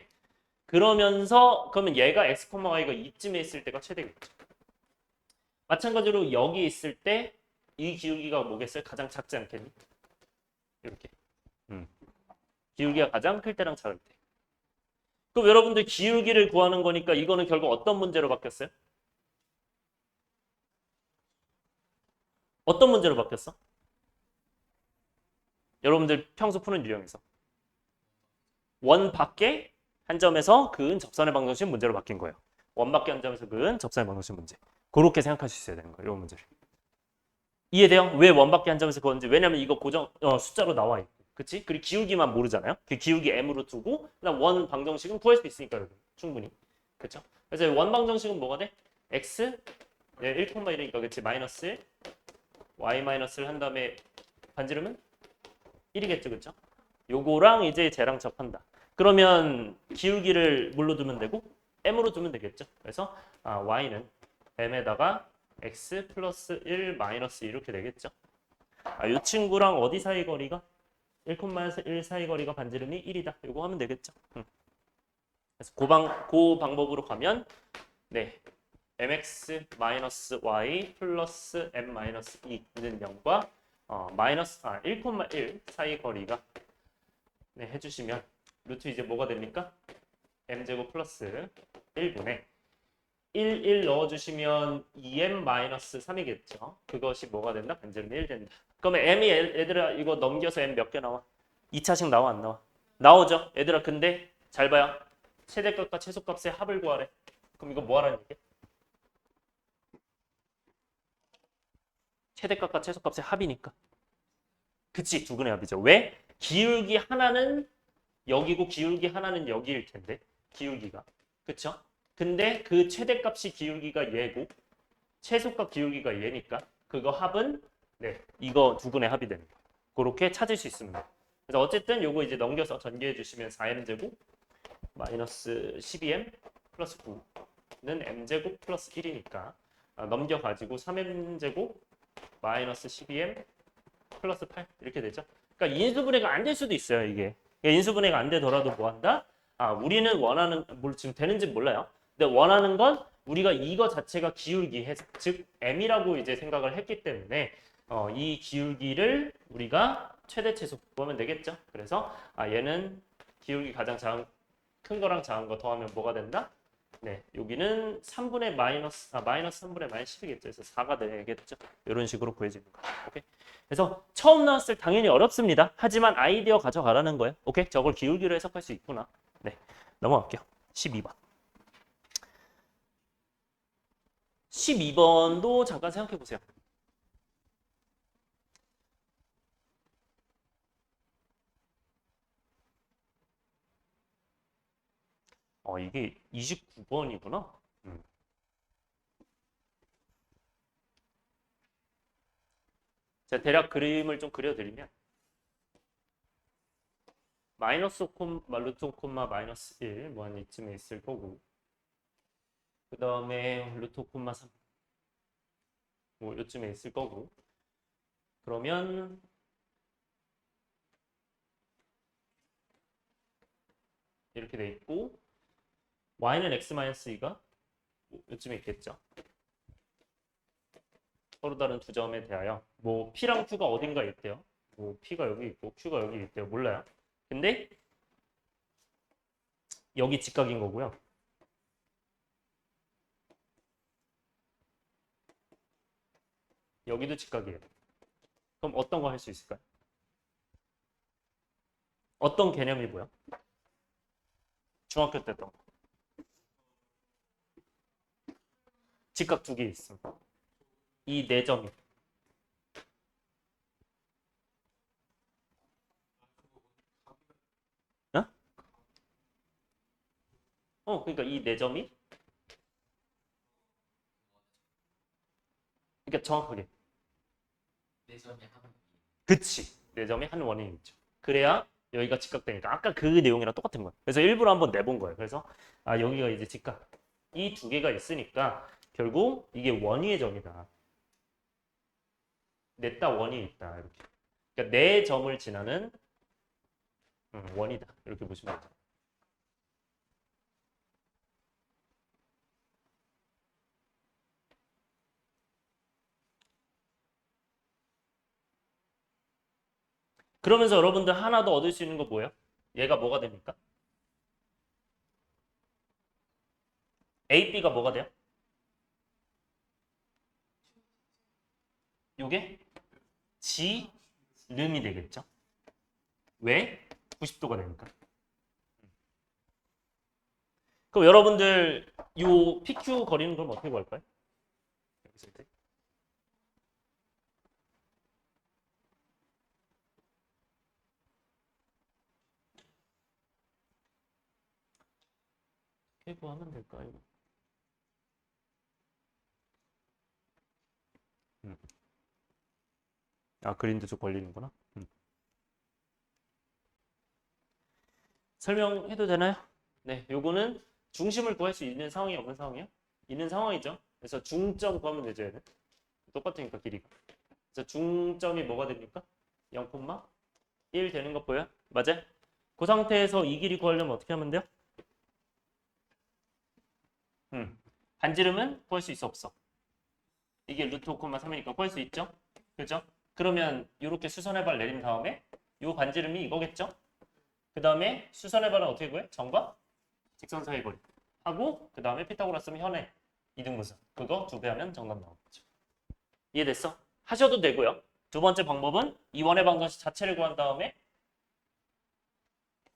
그러면 얘가 x, y가 이쯤에 있을 때가 최대겠죠. 마찬가지로 여기 있을 때 이 기울기가 뭐겠어요? 가장 작지 않겠니? 이렇게. 기울기가 가장 클 때랑 작을 때. 그럼 여러분들 기울기를 구하는 거니까 이거는 결국 어떤 문제로 바뀌었어요? 어떤 문제로 바뀌었어? 여러분들 평소 푸는 유형에서 원 밖에 한 점에서 그은 접선의 방정식 문제로 바뀐 거예요. 원 밖에 한 점에서 그은 접선의 방정식 문제. 그렇게 생각할 수 있어야 되는 거예요. 이 문제를. 이해돼요? 왜 원 밖에 한 점에서 그건지. 왜냐면 이거 고정 숫자로 나와 있고. 그치? 그리고 기울기만 모르잖아요. 그 기울기 m으로 두고 그다음 원 방정식은 구할 수 있으니까 여러분. 충분히. 그렇죠? 그래서 원 방정식은 뭐가 돼? x 1,1이니까 그치? 마이너스 1 y 마이너스를 한 다음에 반지름은 1이겠죠. 그렇죠? 요거랑 이제 쟤랑 접한다. 그러면 기울기를 뭘로 두면 되고 m으로 두면 되겠죠. 그래서 y는 m에다가 x 플러스 1 마이너스 이렇게 되겠죠. 이 친구랑 어디 사이 거리가 1,1 사이 거리가 반지름이 1이다. 요거 하면 되겠죠. 그래서 그 방법으로 가면 네 mx 마이너스 y 플러스 m 마이너스 2는 0과 마이너스 1,1 사이 거리가 네, 해주시면 루트 이제 뭐가 됩니까? m제곱 플러스 1분의 1 넣어주시면 2m-3이겠죠. 그것이 뭐가 된다? 반지름이 1 된다. 그러면 m이 얘들아 이거 넘겨서 m 몇 개 나와? 2차식 나와 안 나와? 나오죠. 얘들아 근데 잘 봐요. 최대값과 최소값의 합을 구하래. 그럼 이거 뭐 하라는 얘기야? 최대값과 최소값의 합이니까. 그치, 두근의 합이죠. 왜? 기울기 하나는 여기고 기울기 하나는 여기일 텐데 기울기가. 그쵸? 근데 그 최대값이 기울기가 얘고 최소값 기울기가 얘니까 그거 합은 네 이거 두근의 합이 되는 거예요. 그렇게 찾을 수 있습니다. 그래서 어쨌든 요거 이제 넘겨서 전개해 주시면 4m제곱 마이너스 12m 플러스 9는 m제곱 플러스 1이니까 넘겨가지고 3m제곱 마이너스 12m 플러스 8 이렇게 되죠. 그러니까 인수분해가 안 될 수도 있어요. 이게 인수분해가 안 되더라도 뭐 한다? 우리는 원하는 뭘 지금 되는지 몰라요. 근데 원하는 건 우리가 이거 자체가 기울기 즉 m이라고 이제 생각을 했기 때문에 이 기울기를 우리가 최대 최소 구하면 되겠죠. 그래서 얘는 기울기 가장 작은 큰 거랑 작은 거 더하면 뭐가 된다? 네, 여기는 3분의 마이너스 3분의 마이너스 10이겠죠. 그래서 4가 되겠죠. 이런 식으로 구해지는 거예요. 오케이. 그래서 처음 나왔을 때 당연히 어렵습니다. 하지만 아이디어 가져가라는 거예요. 오케이. 저걸 기울기로 해석할 수 있구나. 네. 넘어갈게요. 12번. 12번도 잠깐 생각해 보세요. 이게 29번이구나. 제가 대략 그림을 좀 그려드리면 마이너스 루트 콤마 마이너스 1 뭐 한 이쯤에 있을 거고 그 다음에 루트 콤마 3 뭐 이쯤에 있을 거고 그러면 이렇게 돼 있고 y는 x-2가 뭐 이쯤에 있겠죠. 서로 다른 두 점에 대하여 뭐 p랑 q가 어딘가에 있대요. 뭐 p가 여기 있고 q가 여기 있대요. 몰라요. 근데 여기 직각인 거고요. 여기도 직각이에요. 그럼 어떤 거 할 수 있을까요? 어떤 개념이 뭐야? 중학교 때 했던 거. 직각 두 개 있음. 이 네 점이. 그러니까 이 네 점이 그러니까 정확하게. 네 점이 하는 그치. 네 점이 한 원인이죠. 그래야 여기가 직각되니까 아까 그 내용이랑 똑같은 거예요. 그래서 일부러 한번 내본 거예요. 그래서 여기가 이제 직각. 이 두 개가 있으니까 결국 이게 원위의 점이다. 냈다 원이 있다. 이렇게. 그러니까 네 점을 지나는 원이다. 이렇게 보시면 돼요. 그러면서 여러분들 하나 더 얻을 수 있는 거 뭐예요? 얘가 뭐가 됩니까? A, B가 뭐가 돼요? 요게 지름이 되겠죠? 왜? 90도가 되니까. 그럼 여러분들 요 PQ 거리는 그럼 어떻게 구할까요? 여기서 이제 어떻게 구하면 될까요? 음. 그림도 좀 걸리는구나. 설명해도 되나요? 네, 요거는 중심을 구할 수 있는 상황이 없는 상황이요? 있는 상황이죠. 그래서 중점 구하면 되죠, 얘는. 똑같으니까 길이가. 그래서 중점이 뭐가 됩니까? 0,1 되는 거 보여요? 맞아요? 그 상태에서 이 길이 구하려면 어떻게 하면 돼요? 반지름은 구할 수 있어 없어? 이게 루트 5,3이니까 구할 수 있죠? 그죠? 그러면 이렇게 수선의 발 내린 다음에 이 반지름이 이거겠죠? 그 다음에 수선의 발은 어떻게 구해? 점과 직선 사이 거리 하고 그 다음에 피타고라스면 현의 이등분선 그거 2배 하면 정답 나오겠죠. 이해됐어? 하셔도 되고요. 두 번째 방법은 이 원의 방정식 자체를 구한 다음에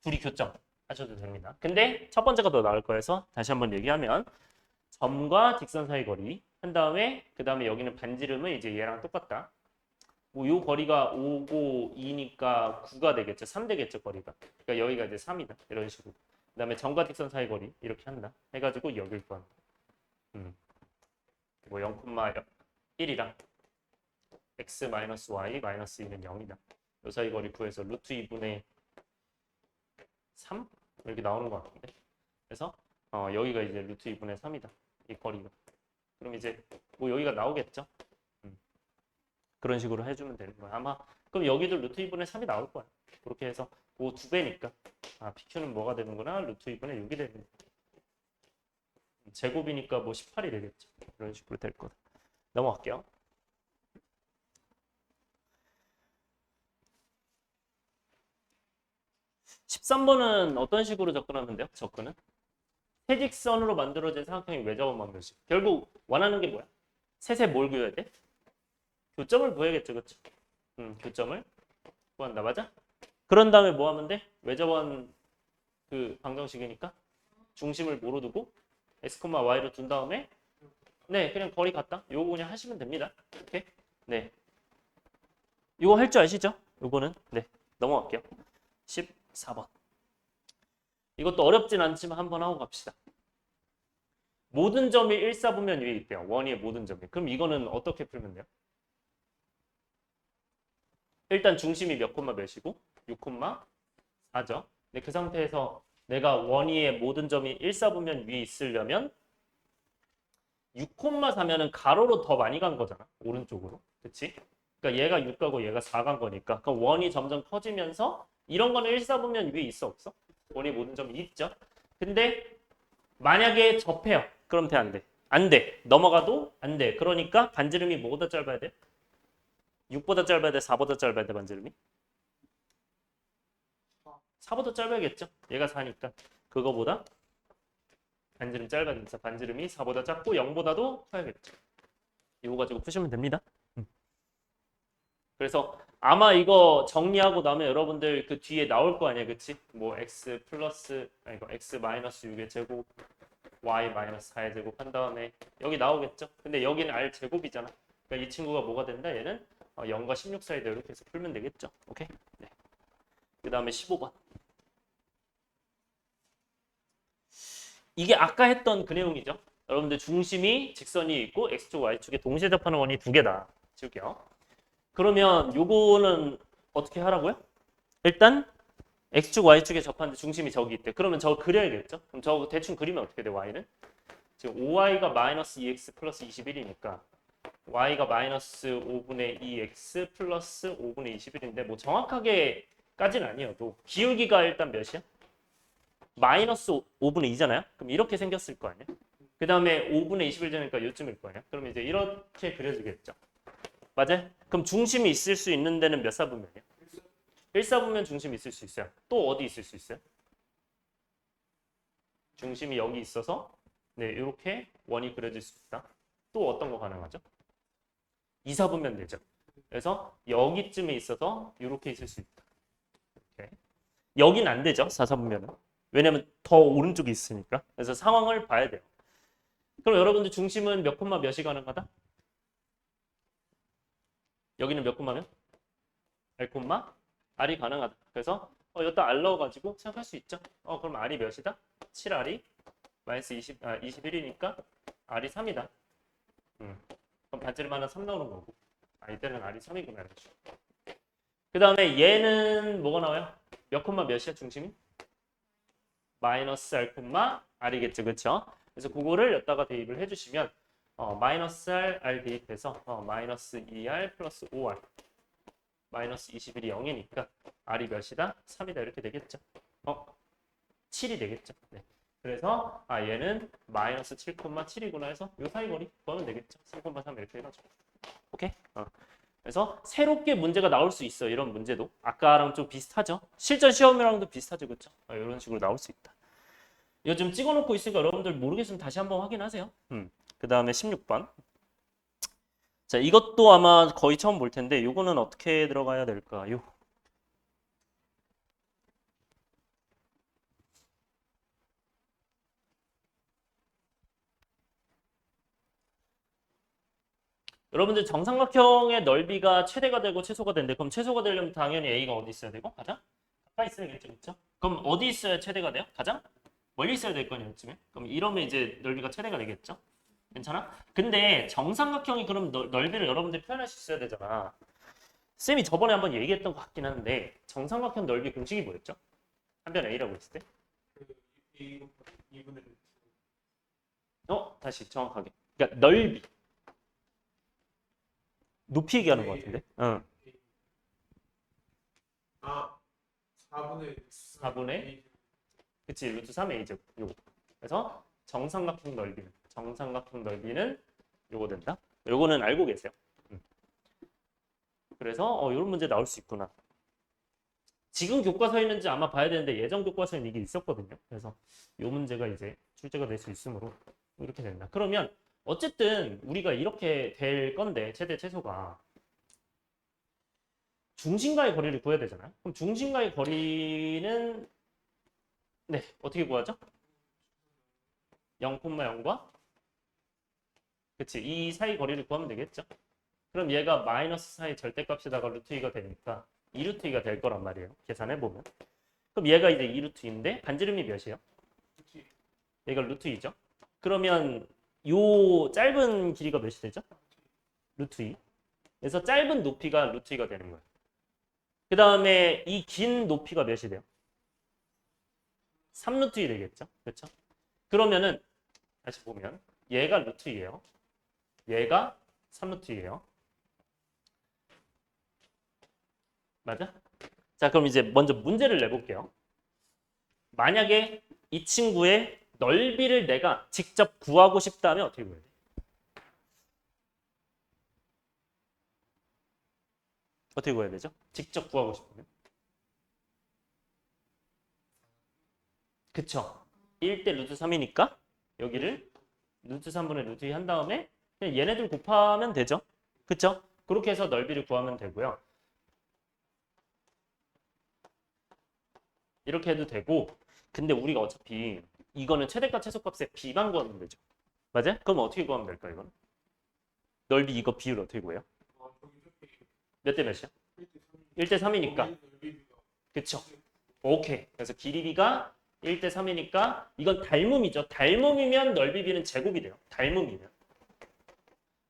둘이 교점 하셔도 됩니다. 근데 첫 번째가 더 나을 거여서 다시 한번 얘기하면 점과 직선 사이 거리 한 다음에 그 다음에 여기는 반지름은 이제 얘랑 똑같다. 뭐 요 거리가 5고 2니까 9가 되겠죠. 3 되겠죠, 거리가. 그러니까 여기가 이제 3이다. 이런 식으로. 그다음에 점과 직선 사이 거리 이렇게 한다. 해 가지고 여길 구한다. 뭐 0,1이랑 x-y-2는 0이다. 요 사이 거리 구해서 루트 2분의 3 이렇게 나오는 것 같은데. 그래서 여기가 이제 루트 2분의 3이다. 이 거리가. 그럼 이제 뭐 여기가 나오겠죠. 그런 식으로 해주면 되는 거야. 아마 그럼 여기도 루트 2분의 3이 나올 거야. 그렇게 해서 뭐 2배니까 PQ는 뭐가 되는구나? 루트 2분의 6이 되는 거야. 제곱이니까 뭐 18이 되겠죠. 이런 식으로 될 거다. 넘어갈게요. 13번은 어떤 식으로 접근하면 돼요? 접근은? 세직선으로 만들어진 삼각형이 외접원 방정식. 결국 원하는 게 뭐야? 셋에 뭘 구해야 돼? 교점을 구해야겠죠, 그렇죠? 교점을 구한다, 맞아? 그런 다음에 뭐 하면 돼? 외접원 그 방정식이니까 중심을 뭐로 두고 x, y로 둔 다음에 네, 그냥 거리 같다. 요거 그냥 하시면 됩니다. 오케이? 네. 요거 할 줄 아시죠? 요거는 네, 넘어갈게요. 14번. 이것도 어렵진 않지만 한번 하고 갑시다. 모든 점이 1사분면 위에 있대요. 원위의 모든 점이. 그럼 이거는 어떻게 풀면 돼요? 일단 중심이 몇 콤마 몇이고 6,4죠. 근데 그 상태에서 내가 원위의 모든 점이 1사분면 위에 있으려면 6,4면은 가로로 더 많이 간 거잖아. 오른쪽으로. 그치? 그러니까 얘가 6가고 얘가 4 간 거니까. 그럼 원이 점점 커지면서 이런 거는 1사분면 위에 있어 없어? 원위 모든 점이 있죠. 근데 만약에 접해요. 그럼 돼 안 돼? 안 돼. 넘어가도 안 돼. 그러니까 반지름이 뭐보다 짧아야 돼? 6보다 짧아야 돼? 4보다 짧아야 돼? 반지름이? 4보다 짧아야겠죠. 얘가 4니까. 그거보다 반지름 짧아지면서 반지름이 4보다 작고 0보다도 커야겠죠. 이거 가지고 푸시면 됩니다. 그래서 아마 이거 정리하고 나면 여러분들 그 뒤에 나올 거 아니야, 그치? 뭐 x 플러스 아니 이거 x 마이너스 6의 제곱 y 마이너스 4의 제곱 한 다음에 여기 나오겠죠? 근데 여기는 r 제곱이잖아. 그러니까 이 친구가 뭐가 된다? 얘는 0과 16 사이다 이렇게 해서 풀면 되겠죠? 오케이? 네. 그 다음에 15번. 이게 아까 했던 그 내용이죠. 여러분들 중심이 직선이 있고 x축, y축에 동시에 접하는 원이 두 개다. 지울게요. 그러면 요거는 어떻게 하라고요? 일단 x축, y축에 접하는데 중심이 저기 있대. 그러면 저거 그려야겠죠? 그럼 저거 대충 그리면 어떻게 돼, y는? 지금 5y가 마이너스 2x 플러스 21이니까 y가 마이너스 5분의 2x 플러스 5분의 21인데 뭐 정확하게까지는 아니어도 기울기가 일단 몇이야? 마이너스 5분의 2잖아요? 그럼 이렇게 생겼을 거 아니야? 그 다음에 5분의 21 되니까 요쯤일 거 아니야? 그러면 이제 이렇게 그려지겠죠? 맞아요? 그럼 중심이 있을 수 있는 데는 몇 사분면이야? 1사분면 중심이 있을 수 있어요. 또 어디 있을 수 있어요? 중심이 여기 있어서 네, 이렇게 원이 그려질 수 있다. 또 어떤 거 가능하죠? 2사분면 되죠. 그래서 여기쯤에 있어서 이렇게 있을 수 있다. 이렇게. 여긴 안 되죠. 4사분면은. 왜냐면 더 오른쪽에 있으니까. 그래서 상황을 봐야 돼요. 그럼 여러분들 중심은 몇 콤마 몇이 가능하다? 여기는 몇 콤마면? R 콤마 R이 가능하다. 그래서 여기다 R 넣어가지고 생각할 수 있죠. 그럼 R이 몇이다? 7R이 마이너스 21이니까 R이 3이다. 그럼 반지름 하나 3 나오는 거고. 이때는 R이 3이구나. 그 다음에 얘는 뭐가 나와요? 몇 콤마 몇이야 중심이? 마이너스 R 콤마 R이겠죠. 그렇죠? 그래서 그거를 여기다가 대입을 해주시면 마이너스 R 대입해서 마이너스 2R 플러스 5R 마이너스 21이 0이니까 R이 몇이다? 3이다. 이렇게 되겠죠. 7이 되겠죠. 네. 그래서 얘는 마이너스 7,7이구나 해서 요 사이 거리 구하면 되겠죠. 3,3 이렇게 해가지고. 오케이? 그래서 새롭게 문제가 나올 수 있어. 이런 문제도. 아까랑 좀 비슷하죠. 실전 시험이랑도 비슷하죠. 그렇죠? 이런 식으로 나올 수 있다. 이거 좀 찍어놓고 있으니까 여러분들 모르겠으면 다시 한번 확인하세요. 그 다음에 16번. 자, 이것도 아마 거의 처음 볼 텐데 이거는 어떻게 들어가야 될까요? 여러분들 정삼각형의 넓이가 최대가 되고 최소가 되는데 그럼 최소가 되려면 당연히 A가 어디 있어야 되고? 가장 가까이 있어야겠죠. 그렇죠? 그럼 어디 있어야 최대가 돼요? 가장 멀리 있어야 될 거냐 이쯤에? 그럼 이러면 이제 넓이가 최대가 되겠죠? 괜찮아? 근데 정삼각형이 그럼 넓이를 여러분들이 표현할 수 있어야 되잖아. 쌤이 저번에 한번 얘기했던 것 같긴 한데 정삼각형 넓이 공식이 뭐였죠? 한변 A라고 했을 때? 그 2분의 다시 정확하게. 그러니까 넓이. 높이 얘기하는 것 같은데? 응. 4분의 4분의 그치 루트 3a죠. 요거. 그래서 정삼각형 넓이는 요거 된다. 요거는 알고 계세요. 그래서 이런 문제 나올 수 있구나. 지금 교과서에 있는지 아마 봐야 되는데 예전 교과서에는 이게 있었거든요. 그래서 요 문제가 이제 출제가 될 수 있으므로 이렇게 된다. 그러면 어쨌든 우리가 이렇게 될 건데 최대 최소가 중심과의 거리를 구해야 되잖아요. 그럼 중심과의 거리는 네 어떻게 구하죠? 0,0과 그치 이 사이 거리를 구하면 되겠죠. 그럼 얘가 마이너스 사이 절대값에다가 루트 2가 되니까 2루트 2가 될 거란 말이에요. 계산해 보면. 그럼 얘가 이제 2루트 2인데 반지름이 몇이에요? 얘가 루트 2죠. 그러면 요 짧은 길이가 몇이 되죠? 루트 2. 그래서 짧은 높이가 루트 2가 되는 거예요. 그 다음에 이 긴 높이가 몇이 돼요? 3루트 2 되겠죠? 그렇죠? 그러면은 다시 보면 얘가 루트 2예요. 얘가 3루트 2예요. 맞아? 자, 그럼 이제 먼저 문제를 내볼게요. 만약에 이 친구의 넓이를 내가 직접 구하고 싶다면 어떻게 구해야 돼? 어떻게 구해야 되죠? 직접 구하고 싶으면. 그쵸? 1대 루트 3이니까 여기를 루트 3분의 루트 2 한 다음에 그냥 얘네들 곱하면 되죠? 그쵸? 그렇게 해서 넓이를 구하면 되고요. 이렇게 해도 되고 근데 우리가 어차피 이거는 최대값 최소값의 비만 구하면 되죠. 맞아요? 그럼 어떻게 구하면 될까 이거는? 넓이 이거 비율 어떻게 구해요? 몇 대 몇이야? 1대 3이니까 그쵸? 오케이. 그래서 길이비가 1대 3이니까 이건 닮음이죠. 닮음이면 넓이 비는 제곱이 돼요. 닮음이면.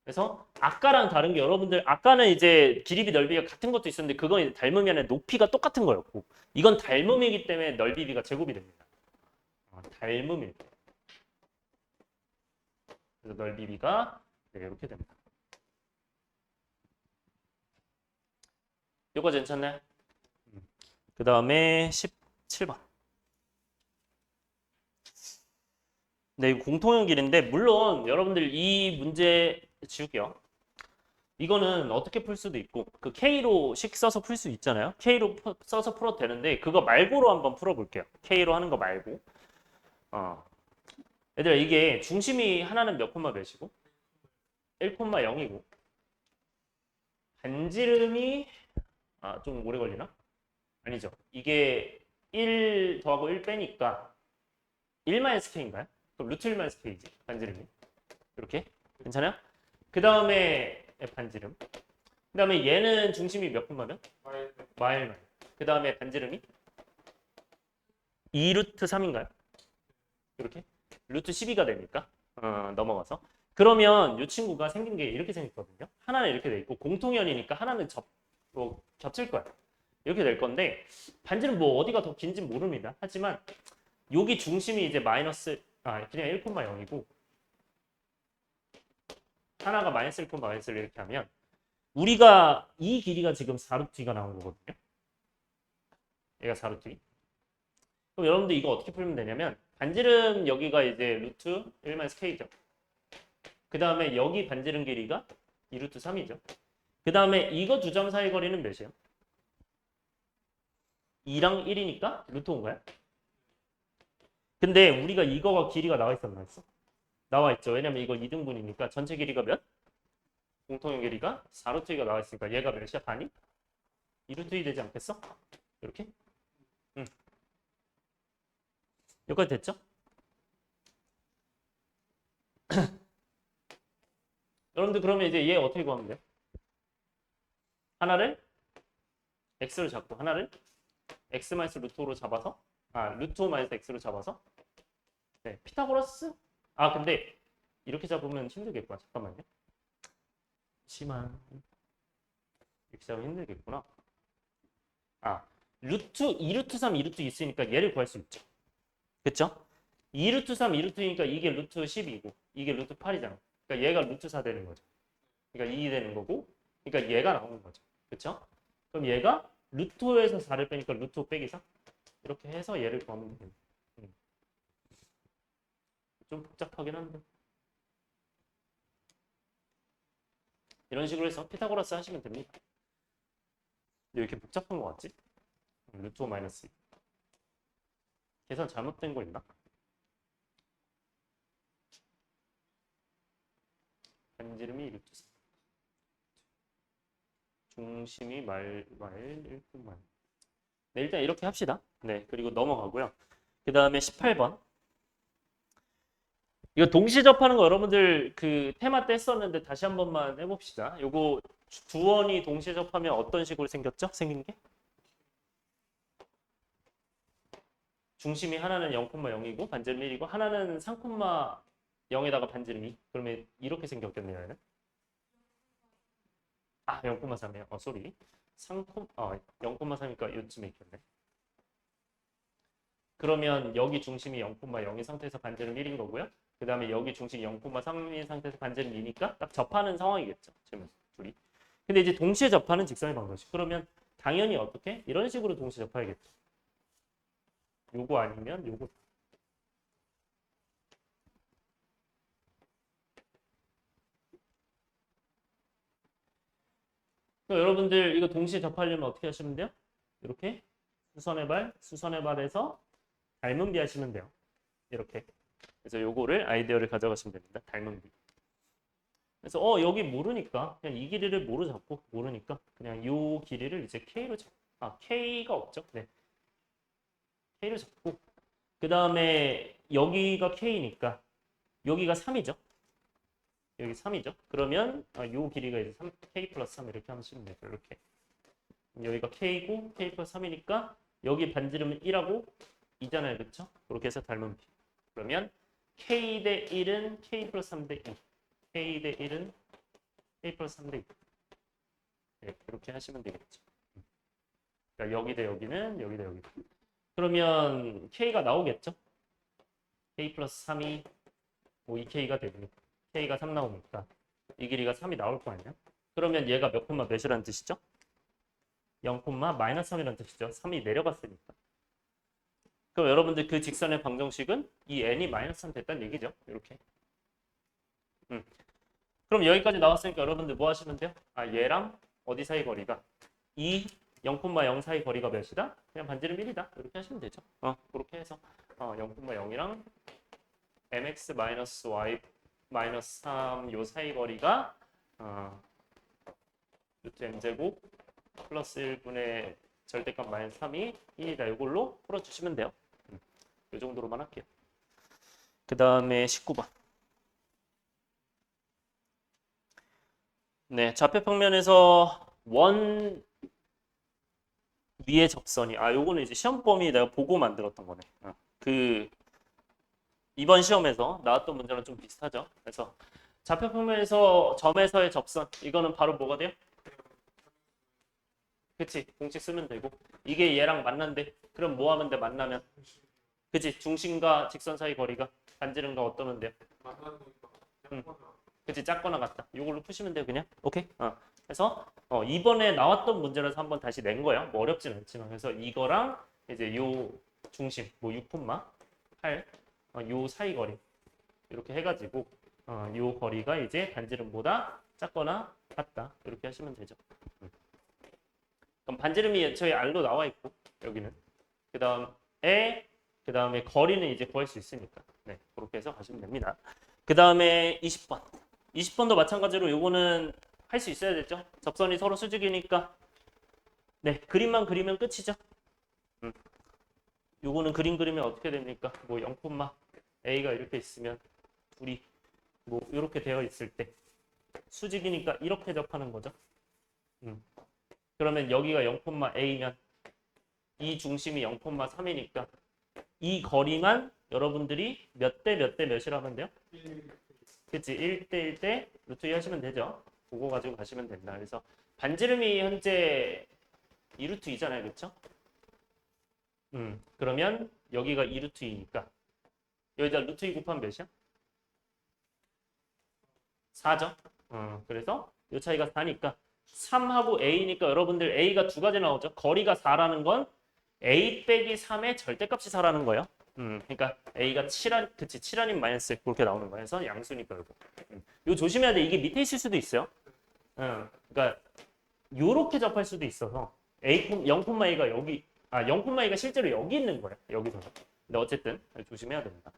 그래서 아까랑 다른 게 여러분들 아까는 이제 길이비 넓이가 같은 것도 있었는데 그건 이제 닮으면 높이가 똑같은 거였고 이건 닮음이기 때문에 넓이비가 제곱이 됩니다. 닮음일 때. 그래서 넓이비가 네, 이렇게 됩니다. 이거 괜찮나요? 그 다음에 17번. 네, 이거 공통형 길인데 물론 여러분들 이 문제 지울게요. 이거는 어떻게 풀 수도 있고 그 K로식 써서 풀 수 있잖아요. K로 써서 풀어도 되는데 그거 말고로 한번 풀어볼게요. K로 하는 거 말고. 얘들아 이게 중심이 하나는 몇 콤마 몇이고 1,0이고 반지름이 좀 오래 걸리나? 아니죠. 이게 1 더하고 1 빼니까 1-K인가요? 그럼 루트 1-K지 반지름이. 이렇게 괜찮아요? 그 다음에 반지름. 그 다음에 얘는 중심이 몇 콤마면? 마일. 그 다음에 반지름이 2루트 3인가요? 이렇게 루트 12가 되니까 넘어가서 그러면 이 친구가 생긴 게 이렇게 생겼거든요. 하나는 이렇게 돼 있고 공통연이니까 하나는 겹칠 거야. 이렇게 될 건데 반지름 뭐 어디가 더 긴지 모릅니다. 하지만 여기 중심이 이제 마이너스 그냥 1,0이고 하나가 마이너스 1, 마이너스 1 이렇게 하면 우리가 이 길이가 지금 4루트 2가 나온 거거든요. 얘가 4루트 2. 그럼 여러분들 이거 어떻게 풀면 되냐면 반지름 여기가 이제 루트 1-K죠. 그 다음에 여기 반지름 길이가 2루트 3이죠. 그 다음에 이거 두 점 사이 거리는 몇이에요? 2랑 1이니까 루트 5인가요? 근데 우리가 이거가 길이가 나와 있었나 했어? 나와 있죠. 왜냐면 이거 2등분이니까 전체 길이가 몇? 공통의 길이가 4루트 2가 나와 있으니까 얘가 몇이야? 반이? 2루트 2 되지 않겠어? 이렇게? 응. 여기까지 됐죠? 여러분들 그러면 이제 얘 어떻게 구하면 돼요? 하나를 x를 잡고 하나를 x 마이너스 루트 5로 잡아서 루트 5 마이너스 x로 잡아서 네, 피타고라스? 근데 이렇게 잡으면 힘들겠구나. 잠깐만요. 심한 이렇게 잡으면 힘들겠구나. 루트 2루트 3, 2루트 있으니까 얘를 구할 수 있죠. 그쵸? 2루트 3, 2루트니까 이게 루트 10이고 이게 루트 8이잖아. 그러니까 얘가 루트 4 되는 거죠. 그러니까 2 되는 거고 그러니까 얘가 나오는 거죠. 그쵸? 그럼 얘가 루트 5에서 4를 빼니까 루트 5 빼기 4 이렇게 해서 얘를 구하면 됩니다. 좀 복잡하긴 한데 이런 식으로 해서 피타고라스 하시면 됩니다. 왜 이렇게 복잡한 거 같지? 루트 5 마이너스 2 계산 잘못된 거 있나? 반지름이 루트 4 중심이 말 1,만. 네, 일단 이렇게 합시다. 네, 그리고 넘어가고요. 그 다음에 18번. 이거 동시 접하는 거 여러분들 그 테마 때 했었는데 다시 한 번만 해봅시다. 요거 두 원이 동시 접하면 어떤 식으로 생겼죠? 생긴 게? 중심이 하나는 0,0이고 반지름 1이고 하나는 3,0에다가 반지름 2. 그러면 이렇게 생겼겠네요. 얘는. 0,3이에요. 쏘리. 0,3이니까 요쯤에 있겠네. 그러면 여기 중심이 0,0인 상태에서 반지름 1인 거고요. 그 다음에 여기 중심이 0,3인 상태에서 반지름 2니까 딱 접하는 상황이겠죠. 지금 둘이. 근데 이제 동시에 접하는 직선의 방정식. 그러면 당연히 어떻게? 이런 식으로 동시에 접해야겠죠. 요거 아니면 요거. 여러분들 이거 동시에 접하려면 어떻게 하시면 돼요? 이렇게 수선의 발, 수선의 발에서 닮은 비 하시면 돼요. 이렇게. 그래서 요거를 아이디어를 가져가시면 됩니다. 닮은 비. 그래서 여기 모르니까 그냥 이 길이를 뭐로 잡고 모르니까 그냥 요 길이를 이제 K로 잡고 K가 없죠. 네. K로 잡고 그 다음에 여기가 K니까 여기가 3이죠. 여기 3이죠. 그러면 요 길이가 이제 3K 플러스 3 이렇게 하시면 돼요. 이렇게. 여기가 K고 K 플러스 3이니까 여기 반지름은 1하고 2잖아요. 그렇죠? 그렇게 해서 닮은 비. 그러면 K 대 1은 K 플러스 3 대 2. K 대 1은 k 플러스 3대 2. 네, 이렇게 하시면 되겠죠. 그러니까 여기 대 여기는 여기 대 여기. 그러면 k가 나오겠죠? k 플러스 3이 뭐 2k가 되고 k가 3 나오니까 이 길이가 3이 나올 거 아니야? 그러면 얘가 몇 콤마 몇이라는 뜻이죠? 0 콤마 마이너스 3이라는 뜻이죠. 3이 내려갔으니까. 그럼 여러분들 그 직선의 방정식은 이 n이 마이너스 3 됐다는 얘기죠. 이렇게. 그럼 여기까지 나왔으니까 여러분들 뭐 하시면 돼요? 아, 얘랑 어디 사이 거리가? 이 0,0 사이 거리가 몇이다? 그냥 반지름 1이다. 이렇게 하시면 되죠. 그렇게 해서 0,0이랑 mx-y 3 요 사이 거리가 루트 m제곱 플러스 1분의 절대값 마이너스 3이 1이다. 이걸로 풀어주시면 돼요. 이 정도로만 할게요. 그 다음에 19번. 네, 좌표 평면에서 원 위의 접선이 요거는 이제 시험 범위 내가 보고 만들었던 거네. 그 이번 시험에서 나왔던 문제랑 좀 비슷하죠. 그래서 좌표 평면에서 점에서의 접선 이거는 바로 뭐가 돼요? 그치, 공식 쓰면 되고 이게 얘랑 만난대. 그럼 뭐 하면 돼? 만나면 그치, 중심과 직선 사이 거리가 반지름과 어떠면 돼요? 그치, 작거나 같다. 이걸로 푸시면 돼요, 그냥. 오케이. 그래서 이번에 나왔던 문제라서 한번 다시 낸 거야. 뭐 어렵진 않지만. 그래서 이거랑 이제 요 중심, 뭐 6,8, 요 사이 거리 이렇게 해가지고 요 거리가 이제 반지름보다 작거나 같다. 이렇게 하시면 되죠. 그럼 반지름이 저희 R로 나와 있고 여기는 그 다음에 거리는 이제 구할 수 있으니까 네, 그렇게 해서 가시면 됩니다. 그 다음에 20번. 20번도 마찬가지로 요거는 할 수 있어야 되죠. 접선이 서로 수직이니까 네, 그림만 그리면 끝이죠. 요거는 그림 그리면 어떻게 됩니까? 뭐 0, A가 이렇게 있으면 둘이 뭐 이렇게 되어 있을 때 수직이니까 이렇게 접하는 거죠. 그러면 여기가 0, A면 이 중심이 0,3이니까 이 거리만 여러분들이 몇 대 몇 대 몇이라 하면 돼요? 그치, 1대 1대 루트 2 하시면 되죠. 그거 가지고 가시면 된다. 그래서 반지름이 현재 2루트 2잖아요. 그쵸? 그러면 여기가 2루트 2니까 여기다 루트 2 곱하면 몇이야? 4죠? 그래서 이 차이가 4니까 3하고 A니까 여러분들 A가 두 가지 나오죠. 거리가 4라는 건 A 빼기 3의 절대값이 4라는 거예요. 그러니까 A가 7한, 그치, 7 아닌 마이너스 그렇게 나오는 거예요. 그래서 양수니까 이거. 이거 조심해야 돼. 이게 밑에 있을 수도 있어요. 그러니까 요렇게 접할 수도 있어서 A, 0,A가 여기, 0,A가 실제로 여기 있는 거예요. 여기서. 근데 어쨌든 조심해야 됩니다.